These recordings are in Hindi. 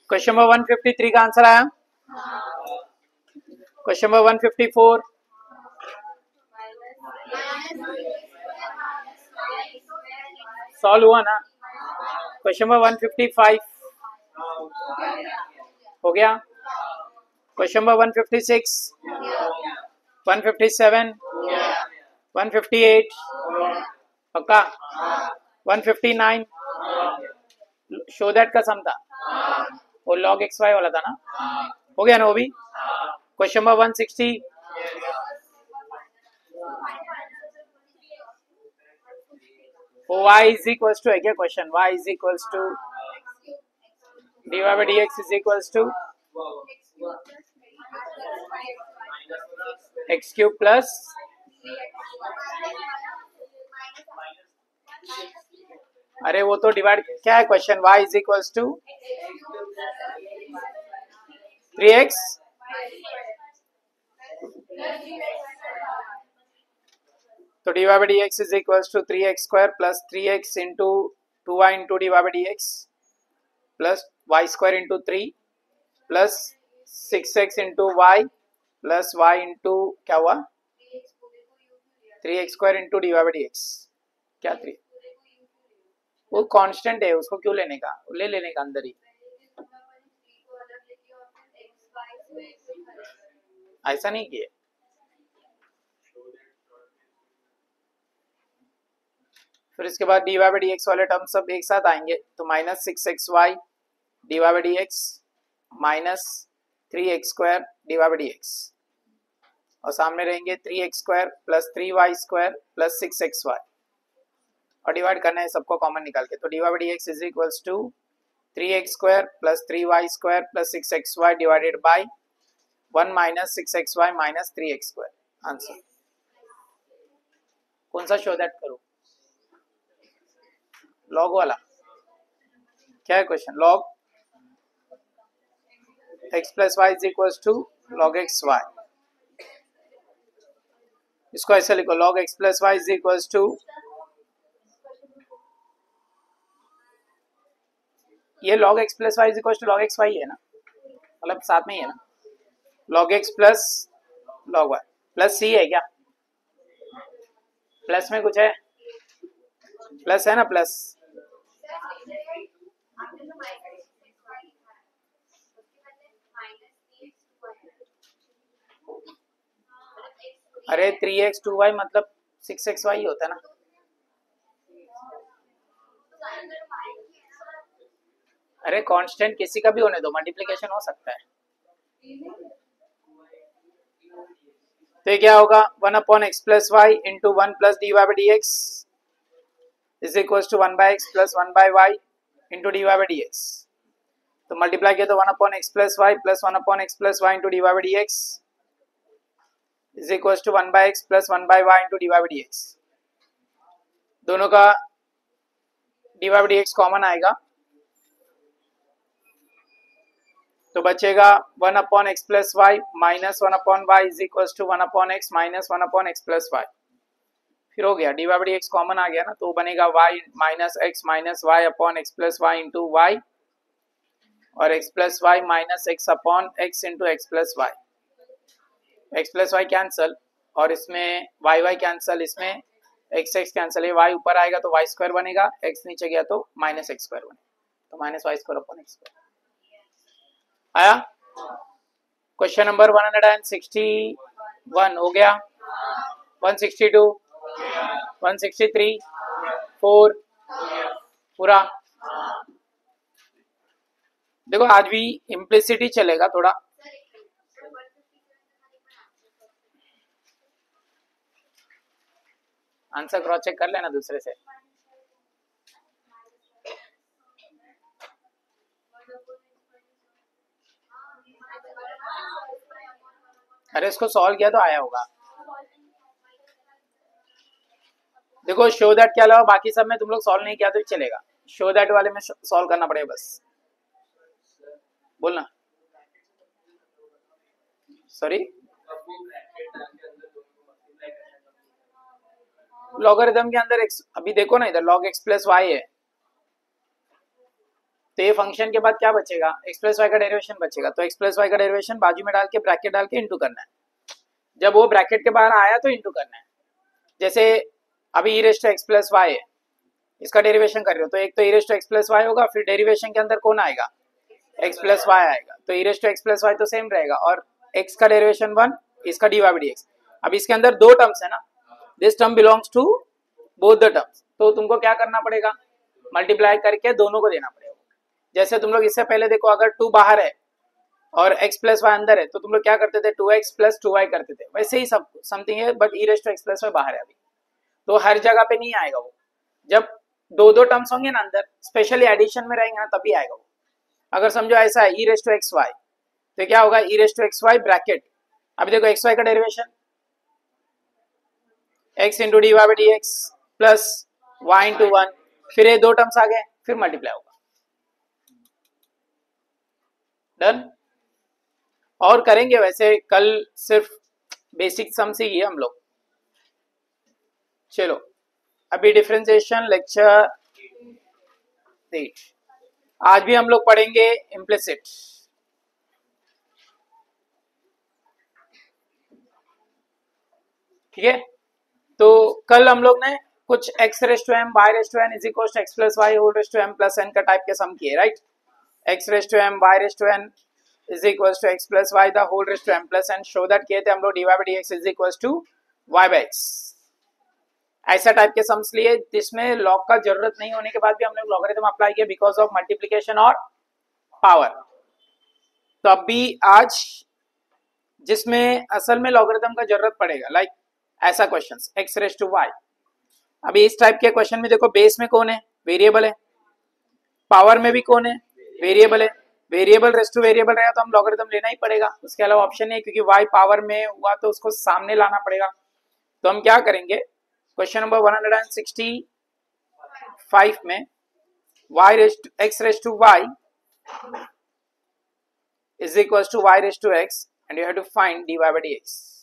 क्वेश्चन नंबर 153 का आंसर आया। क्वेश्चन नंबर 154 सॉल्व हुआ ना। क्वेश्चन नंबर 155 हो गया। क्वेश्चन नंबर 156 157 158 पक्का। 159 शो दैट का सम था वो log xy वाला था ना, हो गया ना वो भी। Question number 160 y is equals to है क्या question, y is equals to dy by dx is equals to x cube plus अरे वो तो डिवाइड क्या है question, y is equals to 3x तो dy by dx is equals to 3x square plus 3x into 2y into dy by dx plus y square into 3 plus 6x into y plus y into क्या हुआ 3x square into dy by dx क्या 3 वो कांस्टेंट है उसको क्यों लेने का, ले लेने का अंदर ही, ऐसा नहीं किया। फिर इसके बाद dy by dx वाले टर्म सब एक साथ आएंगे तो minus 6xy dy by dx minus 3x square dy by dx और सामने रहेंगे 3x square plus 3y square plus 6xy और डिवाइड करना है सबको कॉमन निकाल के, तो dy by dx is equals to 3x square plus 3y square plus 6xy divided by 1 minus 6xy minus 3x square. Answer कौन सा शो दैट करूं, लॉग वाला क्या है question, log x plus y is equals to log x y, इसको ऐसे लिखो log x plus y is equals to ये log x plus y is equal to log x y है ना, मतलब साथ में ही है ना, log x plus log y plus c है क्या, प्लस में कुछ है, प्लस है ना प्लस, अरे 3x 2y मतलब 6xy होता है ना, अरे कांस्टेंट किसी का भी होने दो, मल्टीप्लिकेशन हो सकता है। तो ये क्या होगा 1 upon x plus Y into 1 plus d Y by D x is equal to 1 by x plus 1 by y into D Y by D x, तो मल्टीप्लाई किया तो 1 upon x plus y plus 1 upon x plus Y into D Y by D x is equal to 1 by x plus 1 by y into D Y by D x, दोनों का D Y by D X common आएगा तो बचेगा 1 upon x plus Y minus 1 upon Y is equal to 1 upon X minus 1 upon x plus Y, फिर हो गया D Y by D X common आ गया ना, तो बनेगा Y minus Y upon x plus Y into Y और X plus Y minus X upon X into X plus Y, X plus Y cancel और इसमें वाई वाई कैंसल, इसमें एक्स एक्स कैंसल है, वाई ऊपर आएगा तो वाई स्क्वायर बनेगा, एक्स नीचे गया तो माइनस एक्स स्क्वायर बनेगा, तो minus y square upon x square आया। क्वेश्चन नंबर 161 हो गया, 162 163 4 पूरा। देखो आज भी इम्प्लिसिटी चलेगा थोड़ा, आंसर क्रॉस चेक कर लेना दूसरे से, अरे इसको सॉल्व किया तो आया होगा। देखो शो दैट के अलावा बाकी सब में तुम लोग सॉल्व नहीं किया तो चलेगा, शो दैट वाले में सॉल्व करना पड़ेगा, बस बोलना सॉरी। लॉगरिथम के अंदर x, अभी देखो ना इधर log x प्लस वाई है तो ये फंक्शन के बाद क्या बचेगा, एक्स प्लस वाई का डेरिवेशन बचेगा। तो एक्स प्लस वाई का डेरिवेशन बाजू में डाल के ब्रैकेट डाल के इंटू करना है, जब वो ब्रैकेट के बाहर आया तो इंटू करना है। जैसे अभी e raised to x plus Y है, इसका डेरिवेशन कर रहे हो तो एक तो e raised to x plus Y होगा, फिर डेरिवेशन के अंदर कौन आएगा, एक्स प्लस वाई आएगा, तो e raised to x plus Y तो सेम रहेगा, और एक्स का डेरिवेशन 1, इसका D Y by D X. अब इसके अंदर दो टर्म्स है ना, this term belongs to both the terms, तो तुमको क्या करना पड़ेगा, मल्टीप्लाई करके दोनों को देना पड़ेगा। जैसे तुम लोग इससे पहले देखो, अगर 2 बाहर है और x प्लस वाई अंदर है तो तुम लोग क्या करते थे, 2x प्लस 2y करते थे, वैसे ही सब समथिंग है, but e raised to x plus y बाहर है अभी, तो हर जगह पे नहीं आएगा वो। जब दो दो टर्म्स होंगे ना अंदर, स्पेशली एडिशन में रहेंगे ना, तभी आएगा वो। अगर समझो ऐसा है e raised to X Y, तो क्या होगा, e raised to X Y bracket, अभी देखो एक्स वाई का derivation x into D Y by D X plus Y into 1, फिर ये दो टर्म्स आ गए, फिर मल्टीप्लाई होगा, डन। और करेंगे वैसे कल, सिर्फ बेसिक सम से ही हम लोग। चलो अभी डिफरेंशिएशन लेक्चर 8, आज भी हम लोग पढ़ेंगे इम्प्लिसिट। ठीक है, तो कल हम लोग ने कुछ x raised to m y raised to n is equal to x plus y whole raised to m plus n का टाइप के सम किए, right. x raised to m y raised to n is equal to x plus y the whole raised to m plus n, show that किए थे हम लोग dy by dx is equal to y by x। ऐसा टाइप के सम्स लिए जिसमें लॉग का जरूरत नहीं होने के बाद भी हमने लॉगरिथम अप्लाई किया बिकॉज ऑफ मल्टीप्लिकेशन और पावर। तो अभी आज जिसमें असल में लॉगरिथम का जरूरत पड़ेगा, लाइक ऐसा questions x raised to y। अभी इस टाइप के क्वेश्चन में देखो, बेस में कौन है, वेरिएबल है, पावर में भी कौन है, वेरिएबल है। वेरिएबल रेस टू वेरिएबल रहेगा तो हम लॉगरिथम लेना ही पड़ेगा, उसके अलावा ऑप्शन नहीं, क्योंकि y पावर में हुआ तो उसको सामने लाना पड़ेगा। तो हम क्या करेंगे, क्वेश्चन नंबर 165 में y raised to x raised to y is equals to y raised to x and you have to find dy by dx.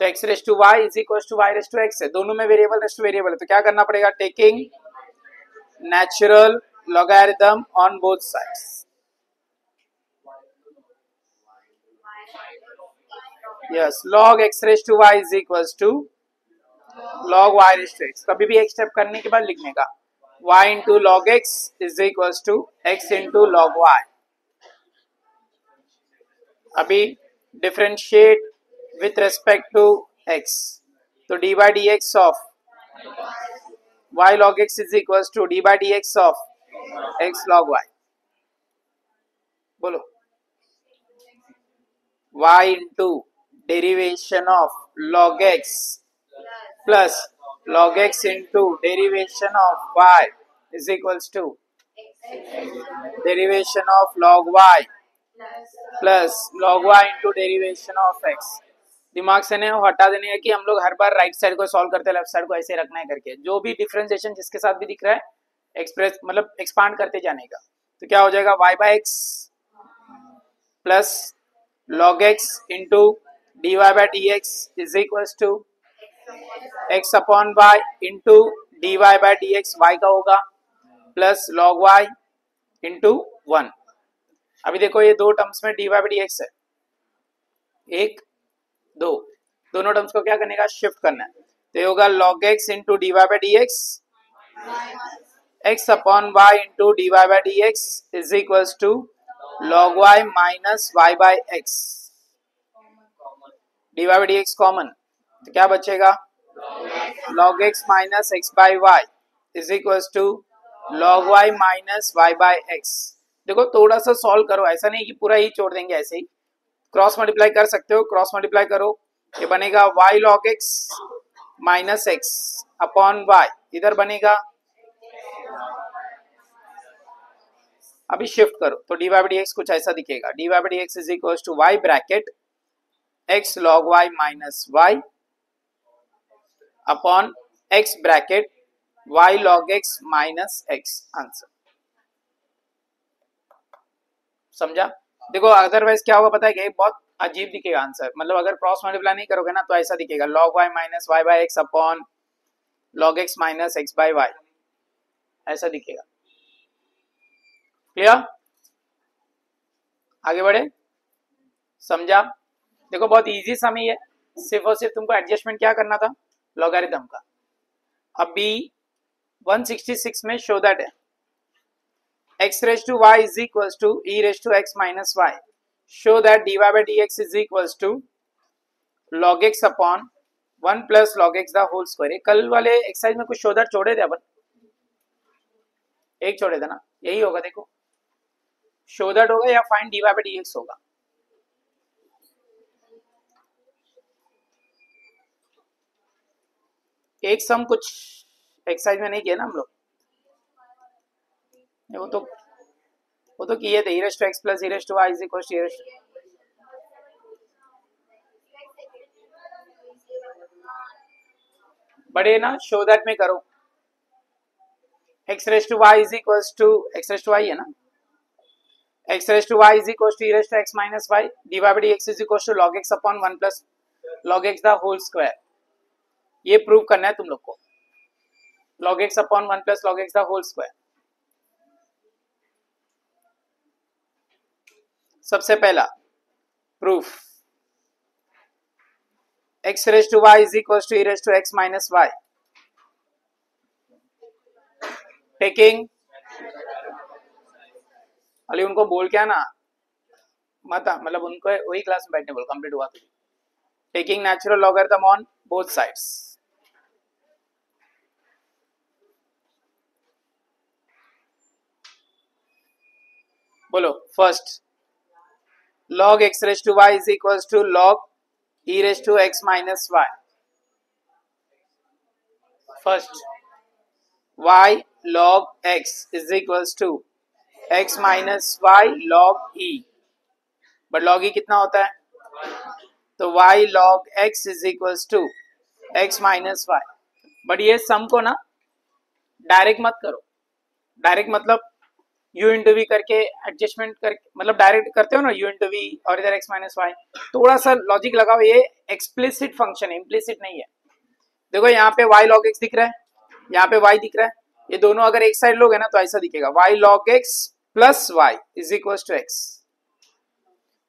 तो x raised to y is equals to y raised to x है, दोनों में वेरिएबल रेस्ट टू वेरिएबल है, तो क्या करना पड़ेगा, taking natural logarithm on both sides. Yes, log x raised to y is equals to log y raised to x। कभी भी एक स्टेप करने के बाद लिखने का, y into log x is equals to x into log y। अभी differentiate with respect to x, तो d by dx of y log x is equals to d by dx of x log y। बोलो, y into derivation of log x plus log x into derivation of y is equals to derivation of log y plus log y into derivation of x। दिमाग से नहीं हटा देने है कि हम लोग हर बार राइट साइड को सॉल्व करते हैं, लेफ्ट साइड को ऐसे रखना है करके, जो भी डिफरेंशिएशन जिसके साथ भी दिख रहा है एक्सप्रेस मतलब एक्सपांड करते जाने का। तो क्या हो जाएगा, y by x plus log x into dy by dx is equals to x upon y into dy by dx, y का होगा प्लस log y into 1। अभी देखो ये दो टर्म्स में dy by dx है, एक दो, दोनों टर्म्स को क्या करने का, शिफ्ट करना है, तो ये होगा log x into dy by dx, x upon y into dy by dx is equals to log y minus y by x। dy by dx common, तो क्या बचेगा, log x minus x by y is equals to log y minus y by x। देखो थोड़ा सा सॉल्व करो, ऐसा नहीं कि पूरा ही छोड़ देंगे, ऐसे ही क्रॉस मल्टीप्लाई कर सकते हो, क्रॉस मल्टीप्लाई करो, ये बनेगा y log x minus x upon y, इधर बनेगा, अभी शिफ्ट करो तो dy by dx कुछ ऐसा दिखेगा, dy by dx is equals to y bracket x log y minus y upon x bracket y log x minus x। Answer समझा। देखो अदरवाइज क्या होगा पता है कि बहुत अजीब दिखेगा आंसर, मतलब अगर क्रॉस मल्टीप्लाई नहीं करोगे ना तो ऐसा दिखेगा log y minus y by x upon log x minus x by y। ऐसा दिखेगा। क्लियर? आगे बढ़े, समझा? देखो बहुत इजी सम ही है, सिर्फ और सिर्फ तुमको एडजस्टमेंट क्या करना था, लॉगरिथम का। अभी 166 में show that x raised to y is equals to e raised to x minus y. Show that dy by dx is equals to log x upon 1 plus log x the whole square. कल वाले एक्सरसाइज में कुछ शो दैट छोड़े थे अपन, एक छोड़े थे ना, यही होगा। देखो शो दैट होगा या फाइंड dy by dx होगा। एक सम कुछ एक्सरसाइज में नहीं किया ना हम लोग, वो तो किए थे। e raised to x plus e raised to y is equals to e raised to, बड़े ना शो दैट में करो। x raised to y is equals to x raised to y है ना, x raised to y is equals to e raised to x minus y, dy by dx is equals to log x upon 1 plus log x the whole square। ये प्रूव करना है तुम लोग को, log x upon 1 plus log x the whole square। सबसे पहला proof, x raised to y is equals to e raised to x minus y, taking Ali उनको बोल क्या ना मत, मतलब उनको वही क्लास में बैठने बोल, कंप्लीट हुआ तो। Taking natural logarithm on both sides. बोलो first, log x raised to y is equals to log e raised to x minus y। first y log x is equals to x minus y log e, but log e कितना होता है, तो y log x is equals to x minus y। But ये सम को ना डायरेक्ट मत करो, डायरेक्ट मतलब u इंटू वी करके एडजस्टमेंट करके, मतलब डायरेक्ट करते हो ना u इंटू वी और इधर x माइनस वाई, थोड़ा सा लॉजिक लगाओ। ये एक्सप्लिसिट फंक्शन है, इम्प्लिसिट नहीं है। देखो यहाँ पे y log x दिख रहा है, यहाँ पे y दिख रहा है, ये दोनों अगर एक साइड लोगे ना तो ऐसा दिखेगा y log x plus y is equal to x,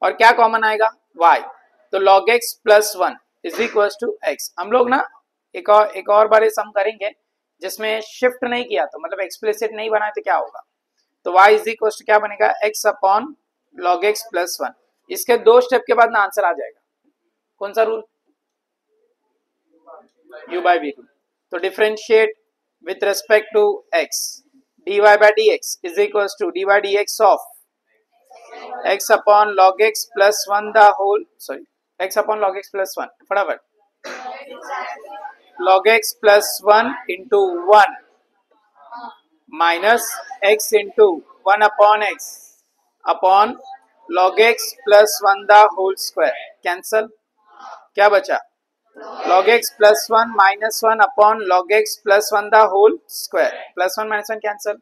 और क्या कॉमन आएगा y, तो log x plus 1 is equal to x। हम लोग ना एक और बार सम करेंगे जिसमें शिफ्ट नहीं किया, तो मतलब एक्सप्लिसिट नहीं बनाए तो क्या होगा, तो y इज इक्वल टू क्या बनेगा, x upon log x plus 1। इसके दो स्टेप के बाद ना आंसर आ जाएगा। कौन सा rule, u by v rule. तो differentiate with respect to x, dy by dx is equal to dy dx of x upon log x plus 1 the whole, sorry x upon log x plus 1, फटाफट log x plus 1 into 1 minus x into 1 upon x upon log x plus 1 the whole square, cancel, क्या बचा log x plus 1 minus 1 upon log x plus 1 the whole square, plus 1 minus 1 cancel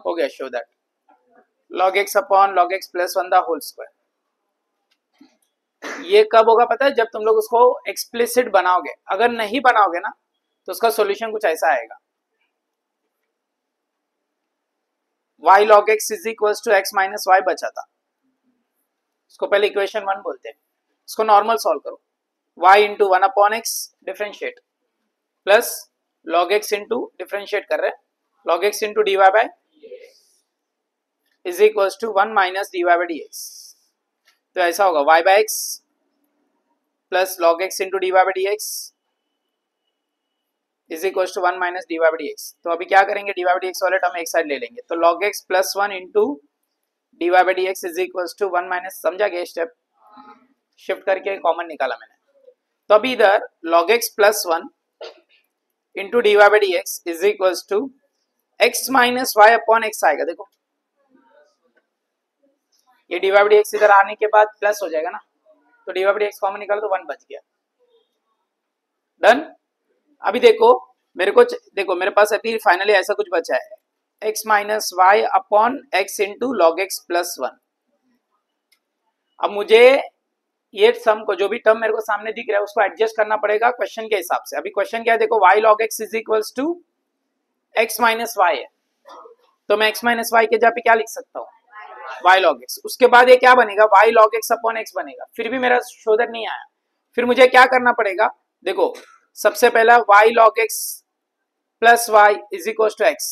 हो गया। Show that log x upon log x plus 1 the whole square. ये कब होगा पता है, जब तुम लोग उसको एक्सप्लिसिट बनाओगे। अगर नहीं बनाओगे ना तो उसका सॉल्यूशन कुछ ऐसा आएगा, y log x is equal to x minus y बचा था, इसको पहले इक्वेशन 1 बोलते हैं। इसको नॉर्मल सॉल्व करो, y into 1 upon x differentiate plus log x into differentiate कर रहे हैं log x into dy by is equal to 1 minus dy bye dx। तो ऐसा होगा y by x plus log x into dy bye dx is equal to 1 minus dy bye dx। तो अभी क्या करेंगे, dy बाय dx वाले टर्म एक साइड ले लेंगे, तो log x plus 1 into dy bye dx is equal to 1 minus, समझा गया स्टेप, शिफ्ट करके कॉमन निकाला मैंने। तो अभी इधर log x plus 1 into dy bye dx is equal to x minus Y upon x आएगा। देखो ये dy बाय dx इधर आने के बाद प्लस हो जाएगा ना, तो dy बाय dx कॉमन निकालो तो 1 बच गया, डन। अभी देखो मेरे को, देखो मेरे पास अभी फाइनली ऐसा कुछ बचा है x minus Y upon x into log x plus 1। अब मुझे ये सम को, जो भी टर्म मेरे को सामने दिख रहा है उसको एडजस्ट करना पड़ेगा क्वेश्चन के हिसाब से। अभी क्वेश्चन क्या है, देखो y log x is equal to x minus y है, तो मैं x माइनस वाई के जगह पे क्या लिख सकता हूँ, y log x। उसके बाद ये क्या बनेगा, y log x upon x बनेगा। फिर भी मेरा शोधन नहीं आया, फिर मुझे क्या करना पड़ेगा, देखो सबसे पहला y log x plus y is equal to x,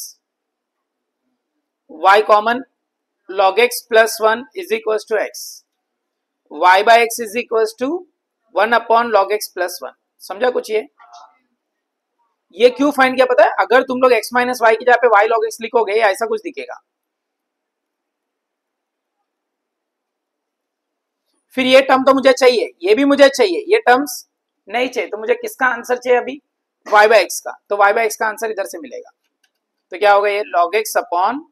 y common log x plus 1 is equal to x, y by x is equal to 1 upon log x plus 1। समझा कुछ ये क्यों फाइंड किया पता है, अगर तुम लोग x माइनस वाई की जगह पे y log x लिखोगे ऐसा कुछ दिखेगा, फिर ये टर्म तो मुझे चाहिए, ये भी मुझे चाहिए, ये टर्म्स नहीं चाहिए, तो मुझे किसका आंसर चाहिए अभी, y बाय x का। तो y बाय x का आंसर इधर से मिलेगा, तो क्या होगा ये log x upon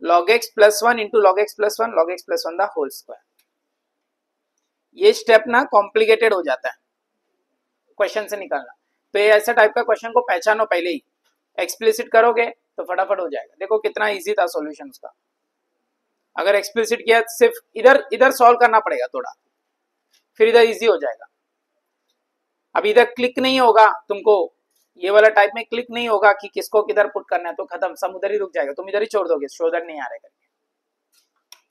log x plus 1 into log x plus 1 log x plus 1 the whole square. ये स्टेप ना कॉम्प्लिकेटेड हो जाता है क्वेश्चन से निकालना, तो ये ऐसा टाइप का क्वेश्चन को पहचानो पहले ही, एक्सप्लिसिट करोगे तो फटाफट हो जाएगा। देखो कितना इजी था सॉल्यूशन उसका, अगर एक्सप्लिसिट किया सिर्फ इधर इधर सॉल्व करना पड़ेगा थोड़ा, फिर इधर इजी हो जाएगा। अब इधर क्लिक नहीं होगा तुमको, ये वाला टाइप में क्लिक नहीं होगा कि किसको किधर पुट करना है, तो खत्म, सब उधर ही रुक जाएगा, तुम इधर ही छोड़ दोगे, शोधन नहीं आ रहा करके,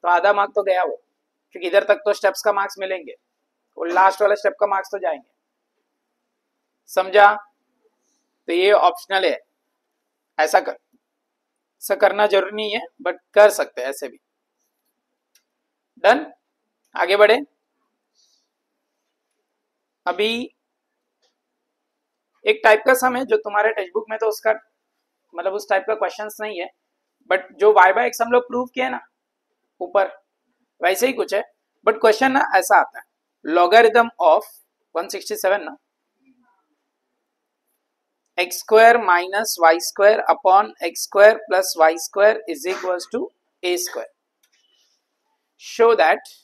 तो आधा मार्क तो गया वो, क्योंकि इधर तक तो स्टेप्स का मार्क्स मिलेंगे, और लास्ट वाला स्टेप का मार्क्स तो जाएंगे। समझा, तो ये ऑप्शनल है, ऐसा करना जरूरी नहीं है, बट कर सकते हैं ऐसे भी। डन, आगे बढ़े। अभी एक टाइप का सम है जो तुम्हारे टेक्स्ट बुक में तो उसका मतलब उस टाइप का क्वेश्चंस नहीं है, बट जो y बाय x हम लोग प्रूव किए ना ऊपर, वैसे ही कुछ है, बट क्वेश्चन ना ऐसा आता है, लॉगरिथम ऑफ 167 ना x स्क्वायर minus y square upon x square plus y square is equal to a square, show that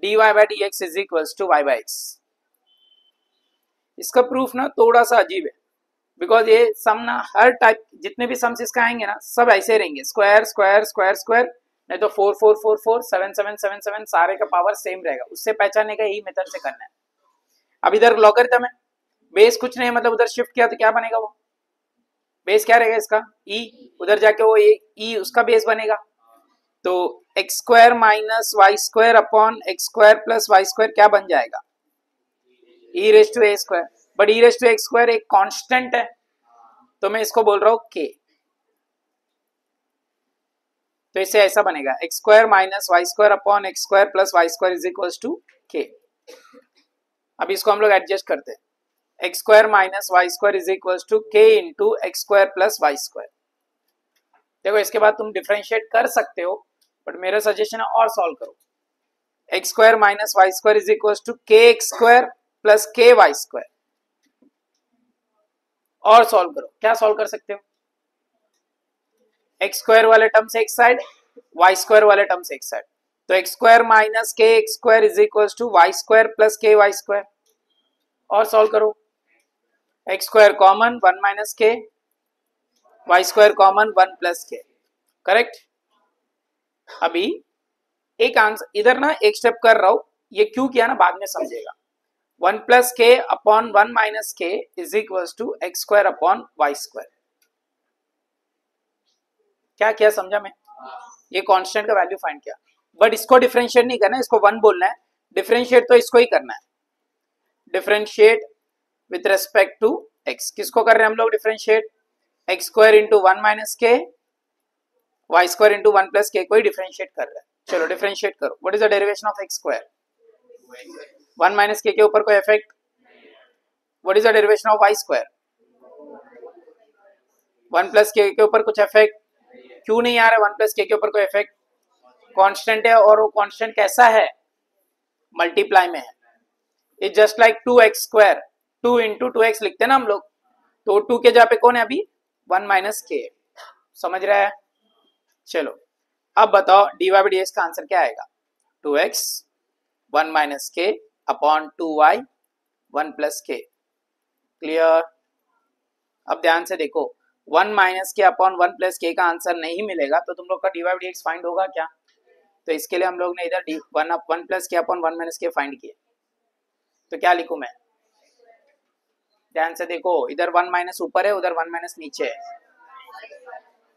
dy bye dx is equal to y by x। इसका प्रूफ ना थोड़ा सा अजीब है, बिकॉज ये सम ना हर टाइप जितने भी सम्स इसका आएंगे ना सब ऐसे रहेंगे, स्क्वायर स्क्वायर स्क्वायर स्क्वायर, नहीं तो 4 4 4 4 7 7 7 7, सारे का पावर सेम रहेगा, उससे पहचानने का यही मेथड से करना है। अब इधर लॉगरिथम है, बेस कुछ नहीं है, मतलब उधर शिफ्ट किया तो क्या बनेगा, वो बेस क्या रहेगा इसका e, उधर जाके वो e उसका बेस बनेगा, तो x square minus y square upon x square plus y square क्या बन जाएगा, e raised to a square, but e raised to x square एक कांस्टेंट है, तो मैं इसको बोल रहा हूं k, तो इसे ऐसा बनेगा x square minus y square upon x square plus y square is equal to k। अब इसको हम लोग एडजस्ट करते हैं, x square minus y square is equal to k into x square plus y square. देखो इसके बाद तुम डिफरेंशिएट कर सकते हो, बट मेरा सजेशन है और सॉल्व करो, x square minus y square is equal to k x square plus k y square, और सॉल्व करो, क्या सॉल्व कर सकते हो, एक्स स्क्वायर वाले टर्म से एक साइड, वाई स्क्वायर वाले टर्म से एक साइड, तो x square minus k x square is equal to y square plus k y square, और सॉल्व करो, x square common 1 minus k, y square common 1 plus k, correct. अभी एक आंसर इधर ना एक स्टेप कर रहा हूं, ये क्यों किया ना बाद में समझेगा, 1 plus k upon 1 minus k is equal to x square upon y square. क्या किया समझा मैं, ये कांस्टेंट का वैल्यू फाइंड किया, बट इसको डिफरेंशिएट नहीं करना है, इसको 1 बोलना है, डिफरेंशिएट तो इसको ही करना है, differentiate with respect to x, किसको कर रहे हैं हम लोग differentiate, x square into 1 minus k y square into 1 plus k को ही डिफरेंशिएट कर रहे हैं। चलो डिफरेंशिएट करो, what is the derivation of x square, 1 minus k के ऊपर कोई effect, what is the derivation of y square, 1 plus k के ऊपर कुछ इफेक्ट, क्यों नहीं आ रहा 1 प्लस k के ऊपर कोई इफेक्ट, कांस्टेंट है, और वो कांस्टेंट कैसा है, मल्टीप्लाई में है, it just like 2x square, 2 into 2x लिखते हैं ना हम लोग, तो 2 के जगह पे कौन है अभी 1 माइनस k, समझ रहा है। चलो अब बताओ dy बाई dx का आंसर क्या आएगा, 2x 1 minus k upon 2y 1 plus k, clear. अब ध्यान से देखो 1 माइनस के अपॉन 1 प्लस के का आंसर नहीं मिलेगा तो तुम लोग का dy बाई dx फाइंड होगा क्या, तो इसके लिए हम लोग ने इधर 1 प्लस के अपॉन 1 माइनस के फाइंड किए, तो क्या लिखूं मैं, ध्यान से देखो इधर 1 माइनस ऊपर है, उधर 1 माइनस नीचे है,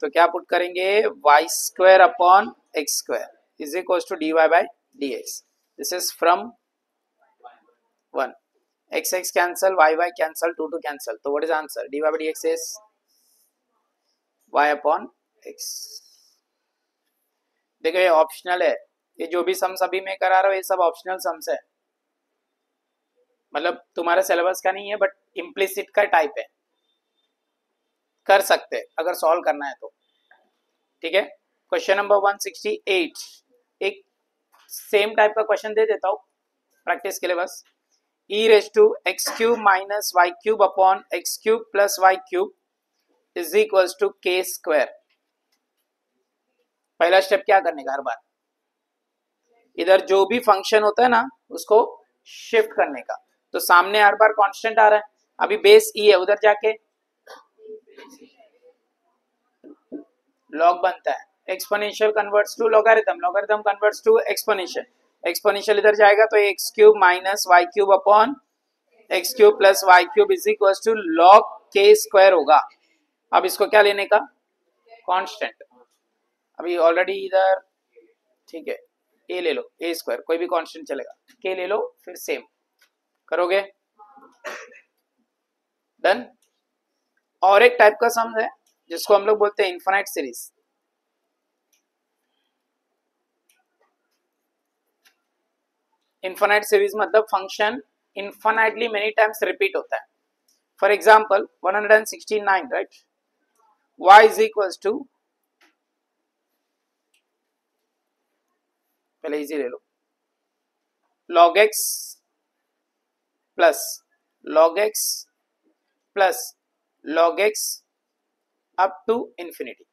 तो क्या पुट करेंगे, y square upon x square is equal to d Y by D x. This is from 1. X x cancel, y cancel, 2 cancel. So what is the answer? dy by dx is y upon x. देखो ये ऑप्शनल है, ये जो भी सम्स अभी मैं करा रहा हूँ ये सब ऑप्शनल सम्स है, मतलब तुम्हारे सिलेबस का नहीं है बट इम्प्लिसिट का टाइप है, कर सकते हैं अगर सॉल्व करना है तो. ठीक है, क्वेश्चन नंबर 168 एक सेम टाइप का क्वेश्चन दे देता हूँ प्रैक्टिस के लिए बस. e raised to x cube minus y cube upon x cube plus y cube is equals to k square. पहला स्टेप क्या करने का, हर बार इधर जो भी फंक्शन होता है ना उसको शिफ्ट करने का. तो सामने हर बार कांस्टेंट आ रहा है, अभी बेस e है, उधर जाके लॉग बनता है, exponential converts to logarithm, logarithm converts to exponential, exponential इधर जाएगा तो x cube minus y cube upon x cube plus y cube is equal to log के स्क्वायर होगा. अब इसको क्या लेने का, कांस्टेंट. अभी ऑलरेडी इधर ठीक है, ए ले लो, ए स्क्वायर कोई भी कांस्टेंट चलेगा, के ले लो, फिर सेम करोगे, डन. और एक टाइप का सम है जिसको हम लोग बोलते हैं इनफाइनाइट सीरीज. इनफाइनाइट सीरीज मतलब function infinitely many times repeat होता है. For example 169, right, y is equals to, पहले इजी ले लो, log x plus log x plus log x up to infinity.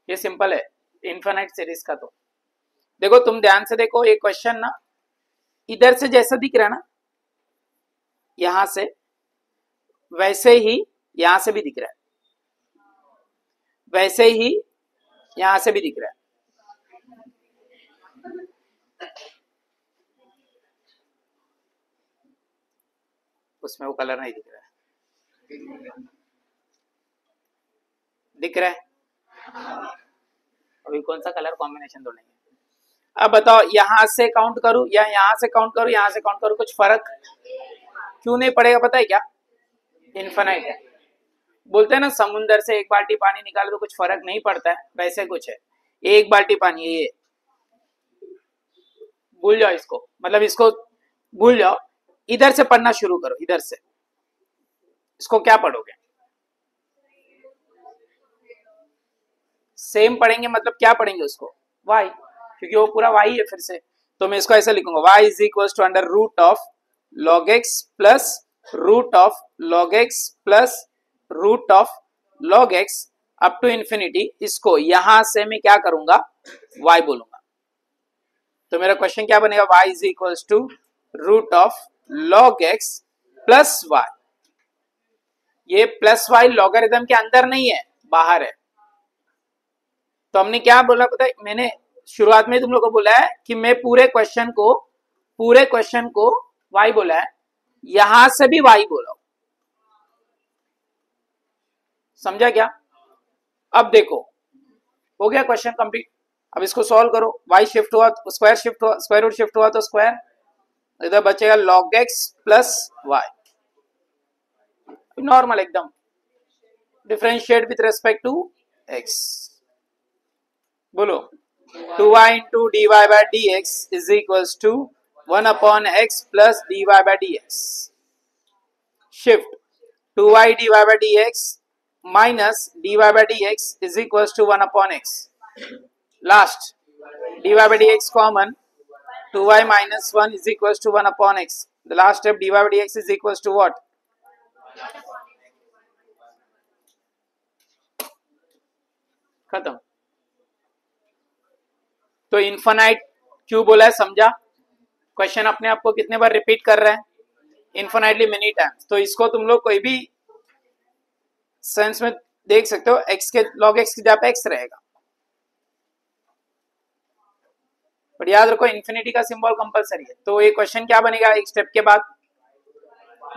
ये सिंपल है इनफाइनाइट सीरीज का. तो देखो तुम ध्यान से देखो, ये क्वेश्चन ना इधर से जैसा दिख रहा है ना यहां से, वैसे ही यहां से भी दिख रहा है, वैसे ही यहां से भी दिख रहा है. उसमें वो कलर नहीं दिख रहा है, दिख रहा है अभी कौन सा कलर कॉम्बिनेशन ढूंढेंगे. अब बताओ यहां से काउंट करूं या यहां से काउंट करूं, यहां से काउंट करूं, कुछ फर्क क्यों नहीं पड़ेगा पता है क्या, इनफाइनाइट है. बोलते हैं ना समुंदर से एक बाल्टी पानी निकालो तो कुछ फर्क नहीं पड़ता है, वैसे कुछ है. एक बाल्टी पानी, ये भूल जाओ इसको, मतलब इसको भूल जाओ, इधर से पढ़ना शुरू करो, इधर से. इसको क्या पढ़ोगे, सेम पढ़ेंगे, मतलब क्या पढ़ेंगे उसको, y, क्योंकि वो पूरा y है. फिर से तो मैं इसको ऐसा लिखूंगा, y is equal to under root of log x plus root of log x plus root of log x up to infinity. इसको यहां से मैं क्या करूंगा, y बोलूंगा. तो मेरा क्वेश्चन क्या बनेगा, y is equal to root of log x plus y. ये प्लस y लॉगरिथम के अंदर नहीं है, बाहर है. तो हमने क्या बोला पता है, मैंने शुरुआत में तुम लोग को बोला है कि मैं पूरे क्वेश्चन को y बोला है, यहां से भी y बोला, समझा क्या. अब देखो हो गया क्वेश्चन कंप्लीट. अब इसको सॉल्व करो, y शिफ्ट हुआ, स्क्वायर शिफ्ट हुआ, स्क्वायर रूट शिफ्ट हुआ तो स्क्वायर, इधर बचेगा log x plus y. Normal एकदम, differentiate with respect to x. बोलो 2y into dy by dx is equals to 1 upon x plus dy by dx. Shift 2y dy by dx minus dy by dx is equals to 1 upon x. Last dy by dx common, 2y minus 1 is equals to 1 upon x. The last step dy by dx is equals to what? खत्म. तो इनफाइनाइट क्यों बोला है, समझा. क्वेश्चन अपने आप को कितने बार रिपीट कर रहा है, इनफाइनाइटली मेनी टाइम्स. तो इसको तुम लोग कोई भी सेंस में देख सकते हो, x के log x की जगह पे x रहेगा. बट याद रखो इन्फिनिटी का सिंबल कंपलसरी है। तो ये क्वेश्चन क्या बनेगा एक स्टेप के बाद,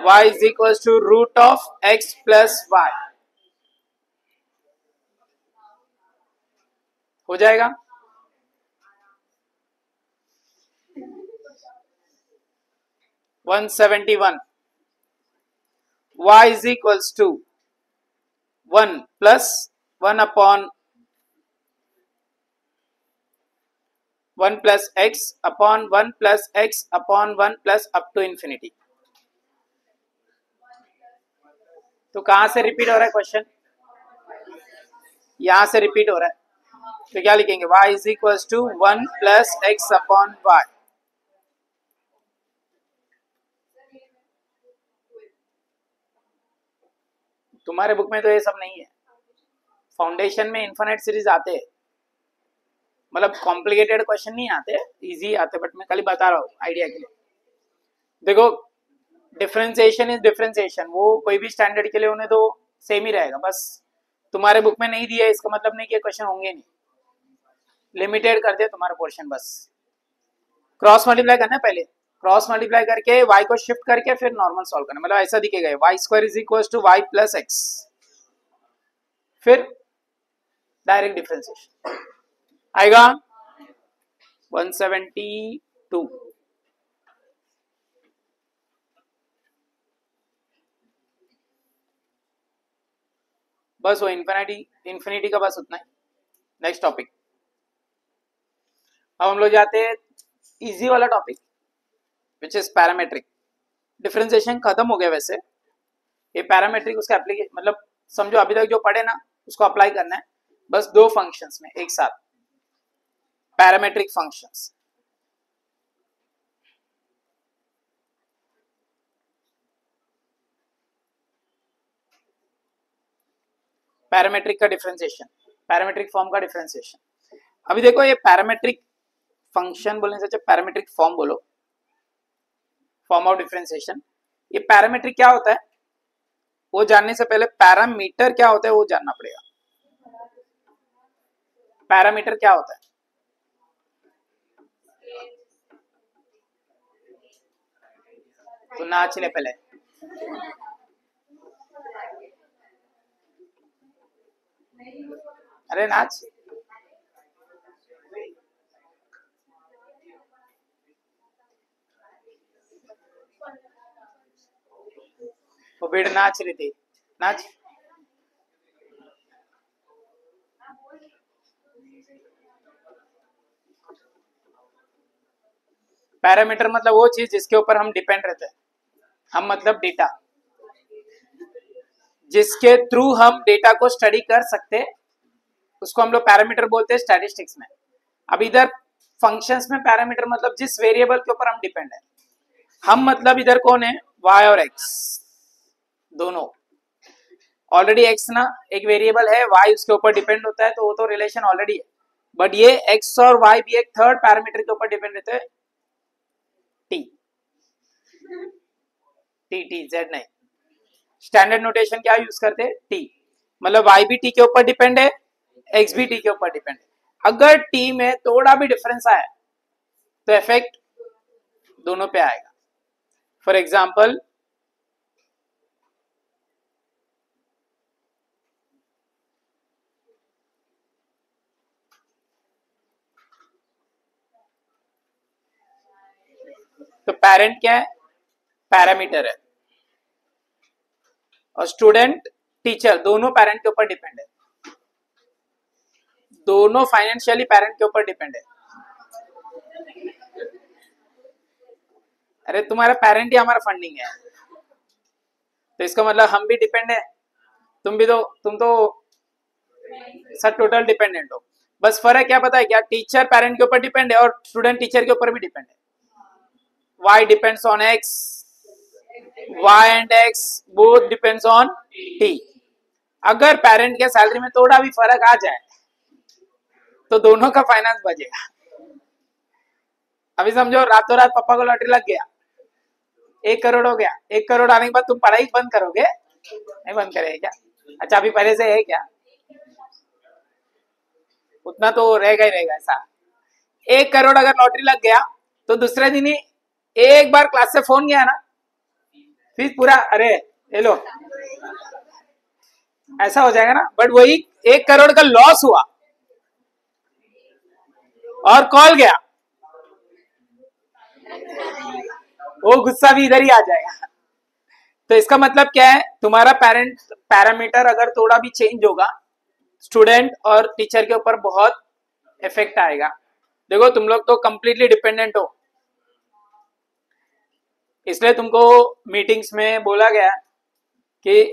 y is equal to root of x plus y हो जाएगा। One 171 y is equals to 1 plus 1 upon 1 plus x upon 1 plus x upon 1 plus up to infinity. तो कहां से रिपीट हो रहा है क्वेश्चन, यहां से रिपीट हो रहा है। तो क्या लिखेंगे, y is equal to 1 plus x upon y. तुम्हारे बुक में तो ये सब नहीं है, फाउंडेशन में इनफिनिट सीरीज आते हैं, मतलब कॉम्प्लिकेटेड क्वेश्चन नहीं आते, इजी आते, बट मैं खाली बता रहा हूँ आइडिया के लिए। देखो डिफरेंशिएशन इज डिफरेंशिएशन, वो कोई भी स्टैंडर्ड के लिए उन्हें तो सेम ही रहेगा, बस तुम्हारे बुक में नहीं दिया इसका मतलब नहीं कि क्वेश्चन होंगे नहीं, लिमिटेड कर दिया तुम्हारा पोर्शन। बस क्रॉस मल्टीप्लाई करना है, पहले क्रॉस मल्टीप्लाई करके y को शिफ्ट करके फिर नॉर्मल सॉल्व करना, मतलब ऐसा दिखेगा y square is equal to y plus x, फिर डायरेक्ट डिफरेंशिएशन आएगा 172। बस वो इन्फिनिटी का बस उतना ही। नेक्स्ट टॉपिक, अब हम लोग जाते हैं इजी वाला topic which is parametric. Differentiation खत्म हो गया वैसे, ये पैरामेट्रिक उसका एप्लीकेशन, मतलब समझो अभी तक जो पढ़े ना उसको अप्लाई करना है बस दो फंक्शंस में एक साथ, पैरामेट्रिक फंक्शंस। पैरामेट्रिक का डिफरेंशिएशन, पैरामेट्रिक फॉर्म का डिफरेंशिएशन। अभी देखो ये पैरामेट्रिक फंक्शन बोलने से अच्छा पैरामेट्रिक फॉर्म बोलो, फॉर्म ऑफ डिफरेंशिएशन। ये पैरामेट्रिक क्या होता है वो जानने से पहले पैरामीटर क्या होता है वो जानना पड़ेगा। पैरामीटर क्या होता है, तो नाच ले पहले, अरे नाच। वो भीड़ नाच रही थी, नाच। पैरामीटर मतलब वो चीज जिसके ऊपर हम डिपेंड रहते हैं, हम मतलब डेटा, जिसके थ्रू हम डेटा को स्टडी कर सकते हैं उसको हम लोग पैरामीटर बोलते हैं स्टैटिस्टिक्स में। अब इधर फंक्शंस में पैरामीटर मतलब जिस वेरिएबल के ऊपर हम डिपेंड है, हम मतलब इधर कौन है, y और x दोनों। ऑलरेडी x ना एक वेरिएबल है, y उसके ऊपर डिपेंड होता है, तो वो तो रिलेशन ऑलरेडी है, बट ये x और y भी एक थर्ड पैरामीटर के ऊपर डिपेंड रहते हैं, t t t z नहीं। स्टैंडर्ड नोटेशन क्या यूज करते हैं, t, मतलब y भी t के ऊपर डिपेंड है, x भी t के ऊपर डिपेंड है। अगर t में थोड़ा भी डिफरेंस आया तो इफेक्ट दोनों पे आएगा। फॉर एग्जाम्पल तो पेरेंट क्या है, पैरामीटर है, और स्टूडेंट टीचर दोनों पेरेंट के ऊपर डिपेंड है, दोनों फाइनेंशियली पेरेंट के ऊपर डिपेंड है। अरे तुम्हारा पेरेंट ही हमारा फंडिंग है, तो इसका मतलब हम भी डिपेंड है, तुम भी तो, तुम तो सब टोटल डिपेंडेंट हो। बस फर्क क्या पता है क्या, टीचर पेरेंट के ऊपर डिपेंड है और स्टूडेंट टीचर के ऊपर भी डिपेंड है। y depends on x, y and x both depends on t। अगर पेरेंट के सैलरी में थोड़ा भी फर्क आ जाए तो दोनों का फाइनेंस बचेगा। अभी समझो रातों रात पापा को लॉटरी लग गया, 1 करोड़ हो गया, 1 करोड़ आने के बाद तुम पढ़ाई बंद करोगे, नहीं बंद करेंगे क्या? अच्छा अभी पहले से है क्या, उतना तो रहेगा ही रहेगा ऐसा, 1 करोड़ अगर लॉटरी लग गया तो दूसरे दिन ही एक बार क्लास से फोन गया ना, फिर पूरा अरे ये लो ऐसा हो जाएगा ना। बट वही 1 करोड़ का लॉस हुआ और कॉल गया, वो गुस्सा भी इधर ही आ जाएगा। तो इसका मतलब क्या है, तुम्हारा पैरामीटर अगर थोड़ा भी चेंज होगा, स्टूडेंट और टीचर के ऊपर बहुत इफेक्ट आएगा। देखो तुम लोग तो कंप्लीटली डिपेंडेंट हो, इसलिए तुमको मीटिंग्स में बोला गया कि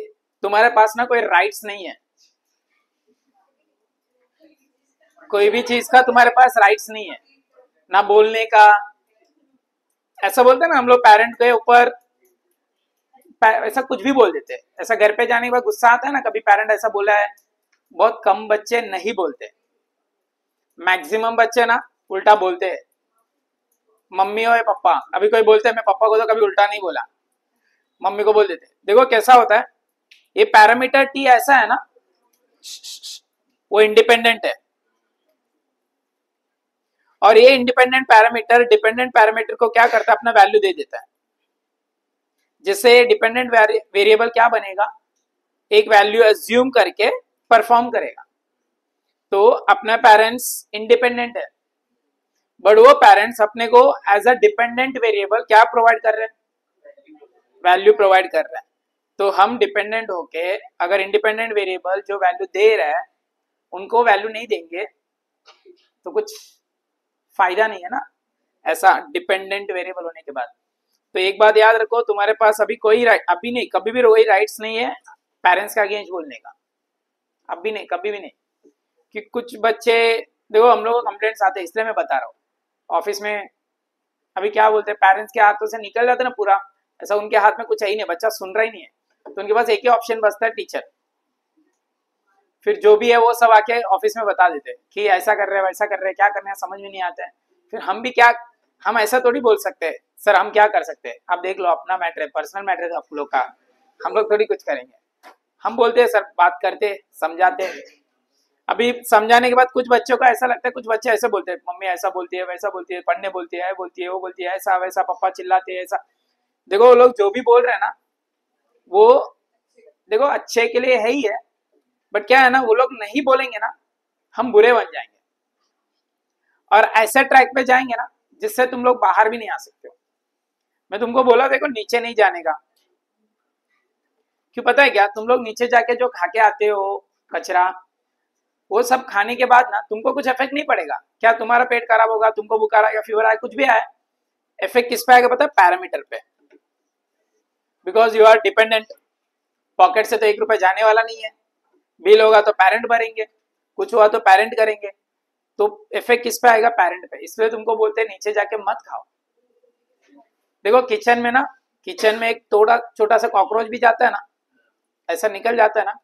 तुम्हारे पास ना कोई राइट्स नहीं है, कोई भी चीज का तुम्हारे पास राइट्स नहीं है, ना बोलने का। ऐसा बोलते हैं ना हम लोग पेरेंट के ऊपर ऐसा कुछ भी बोल देते हैं। ऐसा घर पे जाने के बाद गुस्सा आता है ना, कभी पेरेंट ऐसा बोला है। बहुत कम बच्चे नहीं बोलते, मैक्सिमम बच्चे ना उल्टा बोलते हैं। मम्मी और पापा, अभी कोई बोलते हैं मैं पापा को तो कभी उल्टा नहीं बोला, मम्मी को बोल देते। देखो कैसा होता है, ये पैरामीटर टी ऐसा है ना, वो इंडिपेंडेंट है, और ये इंडिपेंडेंट पैरामीटर डिपेंडेंट पैरामीटर को क्या करता है, अपना वैल्यू दे देता है, जिससे डिपेंडेंट वेरिएबल क्या बनेगा, एक वैल्यू एज्यूम करके परफॉर्म करेगा। तो अपना पेरेंट्स इंडिपेंडेंट है, बट वो पेरेंट्स अपने को एज अ डिपेंडेंट वेरिएबल क्या प्रोवाइड कर रहे हैं, वैल्यू प्रोवाइड कर रहे हैं। तो हम डिपेंडेंट होके अगर इंडिपेंडेंट वेरिएबल जो वैल्यू दे रहा है उनको वैल्यू नहीं देंगे तो कुछ फायदा नहीं है ना, ऐसा डिपेंडेंट वेरिएबल होने के बाद। तो एक बात याद रखो, तुम्हारे पास अभी कोई अभी नहीं, कभी भी कोई राइट्स नहीं है पेरेंट्स का अगेंस्ट बोलने का, अभी नहीं, कभी भी नहीं। कि कुछ बच्चे, देखो हम लोग को कंप्लेंट्स आते हैं, इसलिए मैं बता रहा हूँ। ऑफिस में अभी क्या बोलते हैं, पेरेंट्स के हाथों से निकल जाता है ना पूरा, ऐसा उनके हाथ में कुछ है ही नहीं, बच्चा सुन रहा ही नहीं है, तो उनके पास एक ही ऑप्शन बचता है, टीचर। फिर जो भी है वो सब आके ऑफिस में बता देते हैं कि ऐसा कर रहे हैं वैसा कर रहे हैं, क्या करना है समझ में नहीं आता है। फिर हम भी क्या, हम ऐसा थोड़ी बोल सकते हैं सर हम क्या कर सकते हैं, आप देख लो अपना मैटर है, पर्सनल मैटर है आप लोग का, हम लोग थोड़ी कुछ करेंगे। हम बोलते हैं सर, बात करते समझाते। अभी समझाने के बाद कुछ बच्चों का ऐसा लगता है, कुछ बच्चे ऐसे बोलते हैं मम्मी ऐसा बोलती है वैसा बोलती है, पढ़ने बोलती है वो बोलती है ऐसा वैसा, पापा चिल्लाते हैं ऐसा। देखो वो लोग जो भी बोल रहे हैं ना, वो देखो अच्छे के लिए है ही है, बट क्या है ना, वो लोग नहीं बोलेंगे ना, हम बुरे बन जाएंगे और ऐसे ट्रैक पे जाएंगे ना जिससे तुम लोग बाहर भी नहीं आ सकते हो। मैं तुमको बोला देखो नीचे नहीं जाने का, क्यों पता है क्या, तुम लोग नीचे जाके जो खा के आते हो कचरा, वो सब खाने के बाद ना तुमको कुछ इफेक्ट नहीं पड़ेगा। क्या तुम्हारा पेट खराब होगा, तुमको बुखार आएगा, फीवर आएगा, कुछ भी आए, इफेक्ट किस पे आएगा पता है, पैरामीटर पे। Because you are dependent, pocket से तो 1 रुपए जाने वाला नहीं है, बिल होगा तो पेरेंट भरेंगे, कुछ हुआ तो पेरेंट करेंगे, तो इफेक्ट किस पे आएगा, पेरेंट पे। इसलिए तुमको बोलते हैं नीचे जाके मत खाओ। देखो किचन में ना, किचन में एक थोड़ा छोटा सा कॉकरोच भी जाता है ना, ऐसा निकल जाता है ना,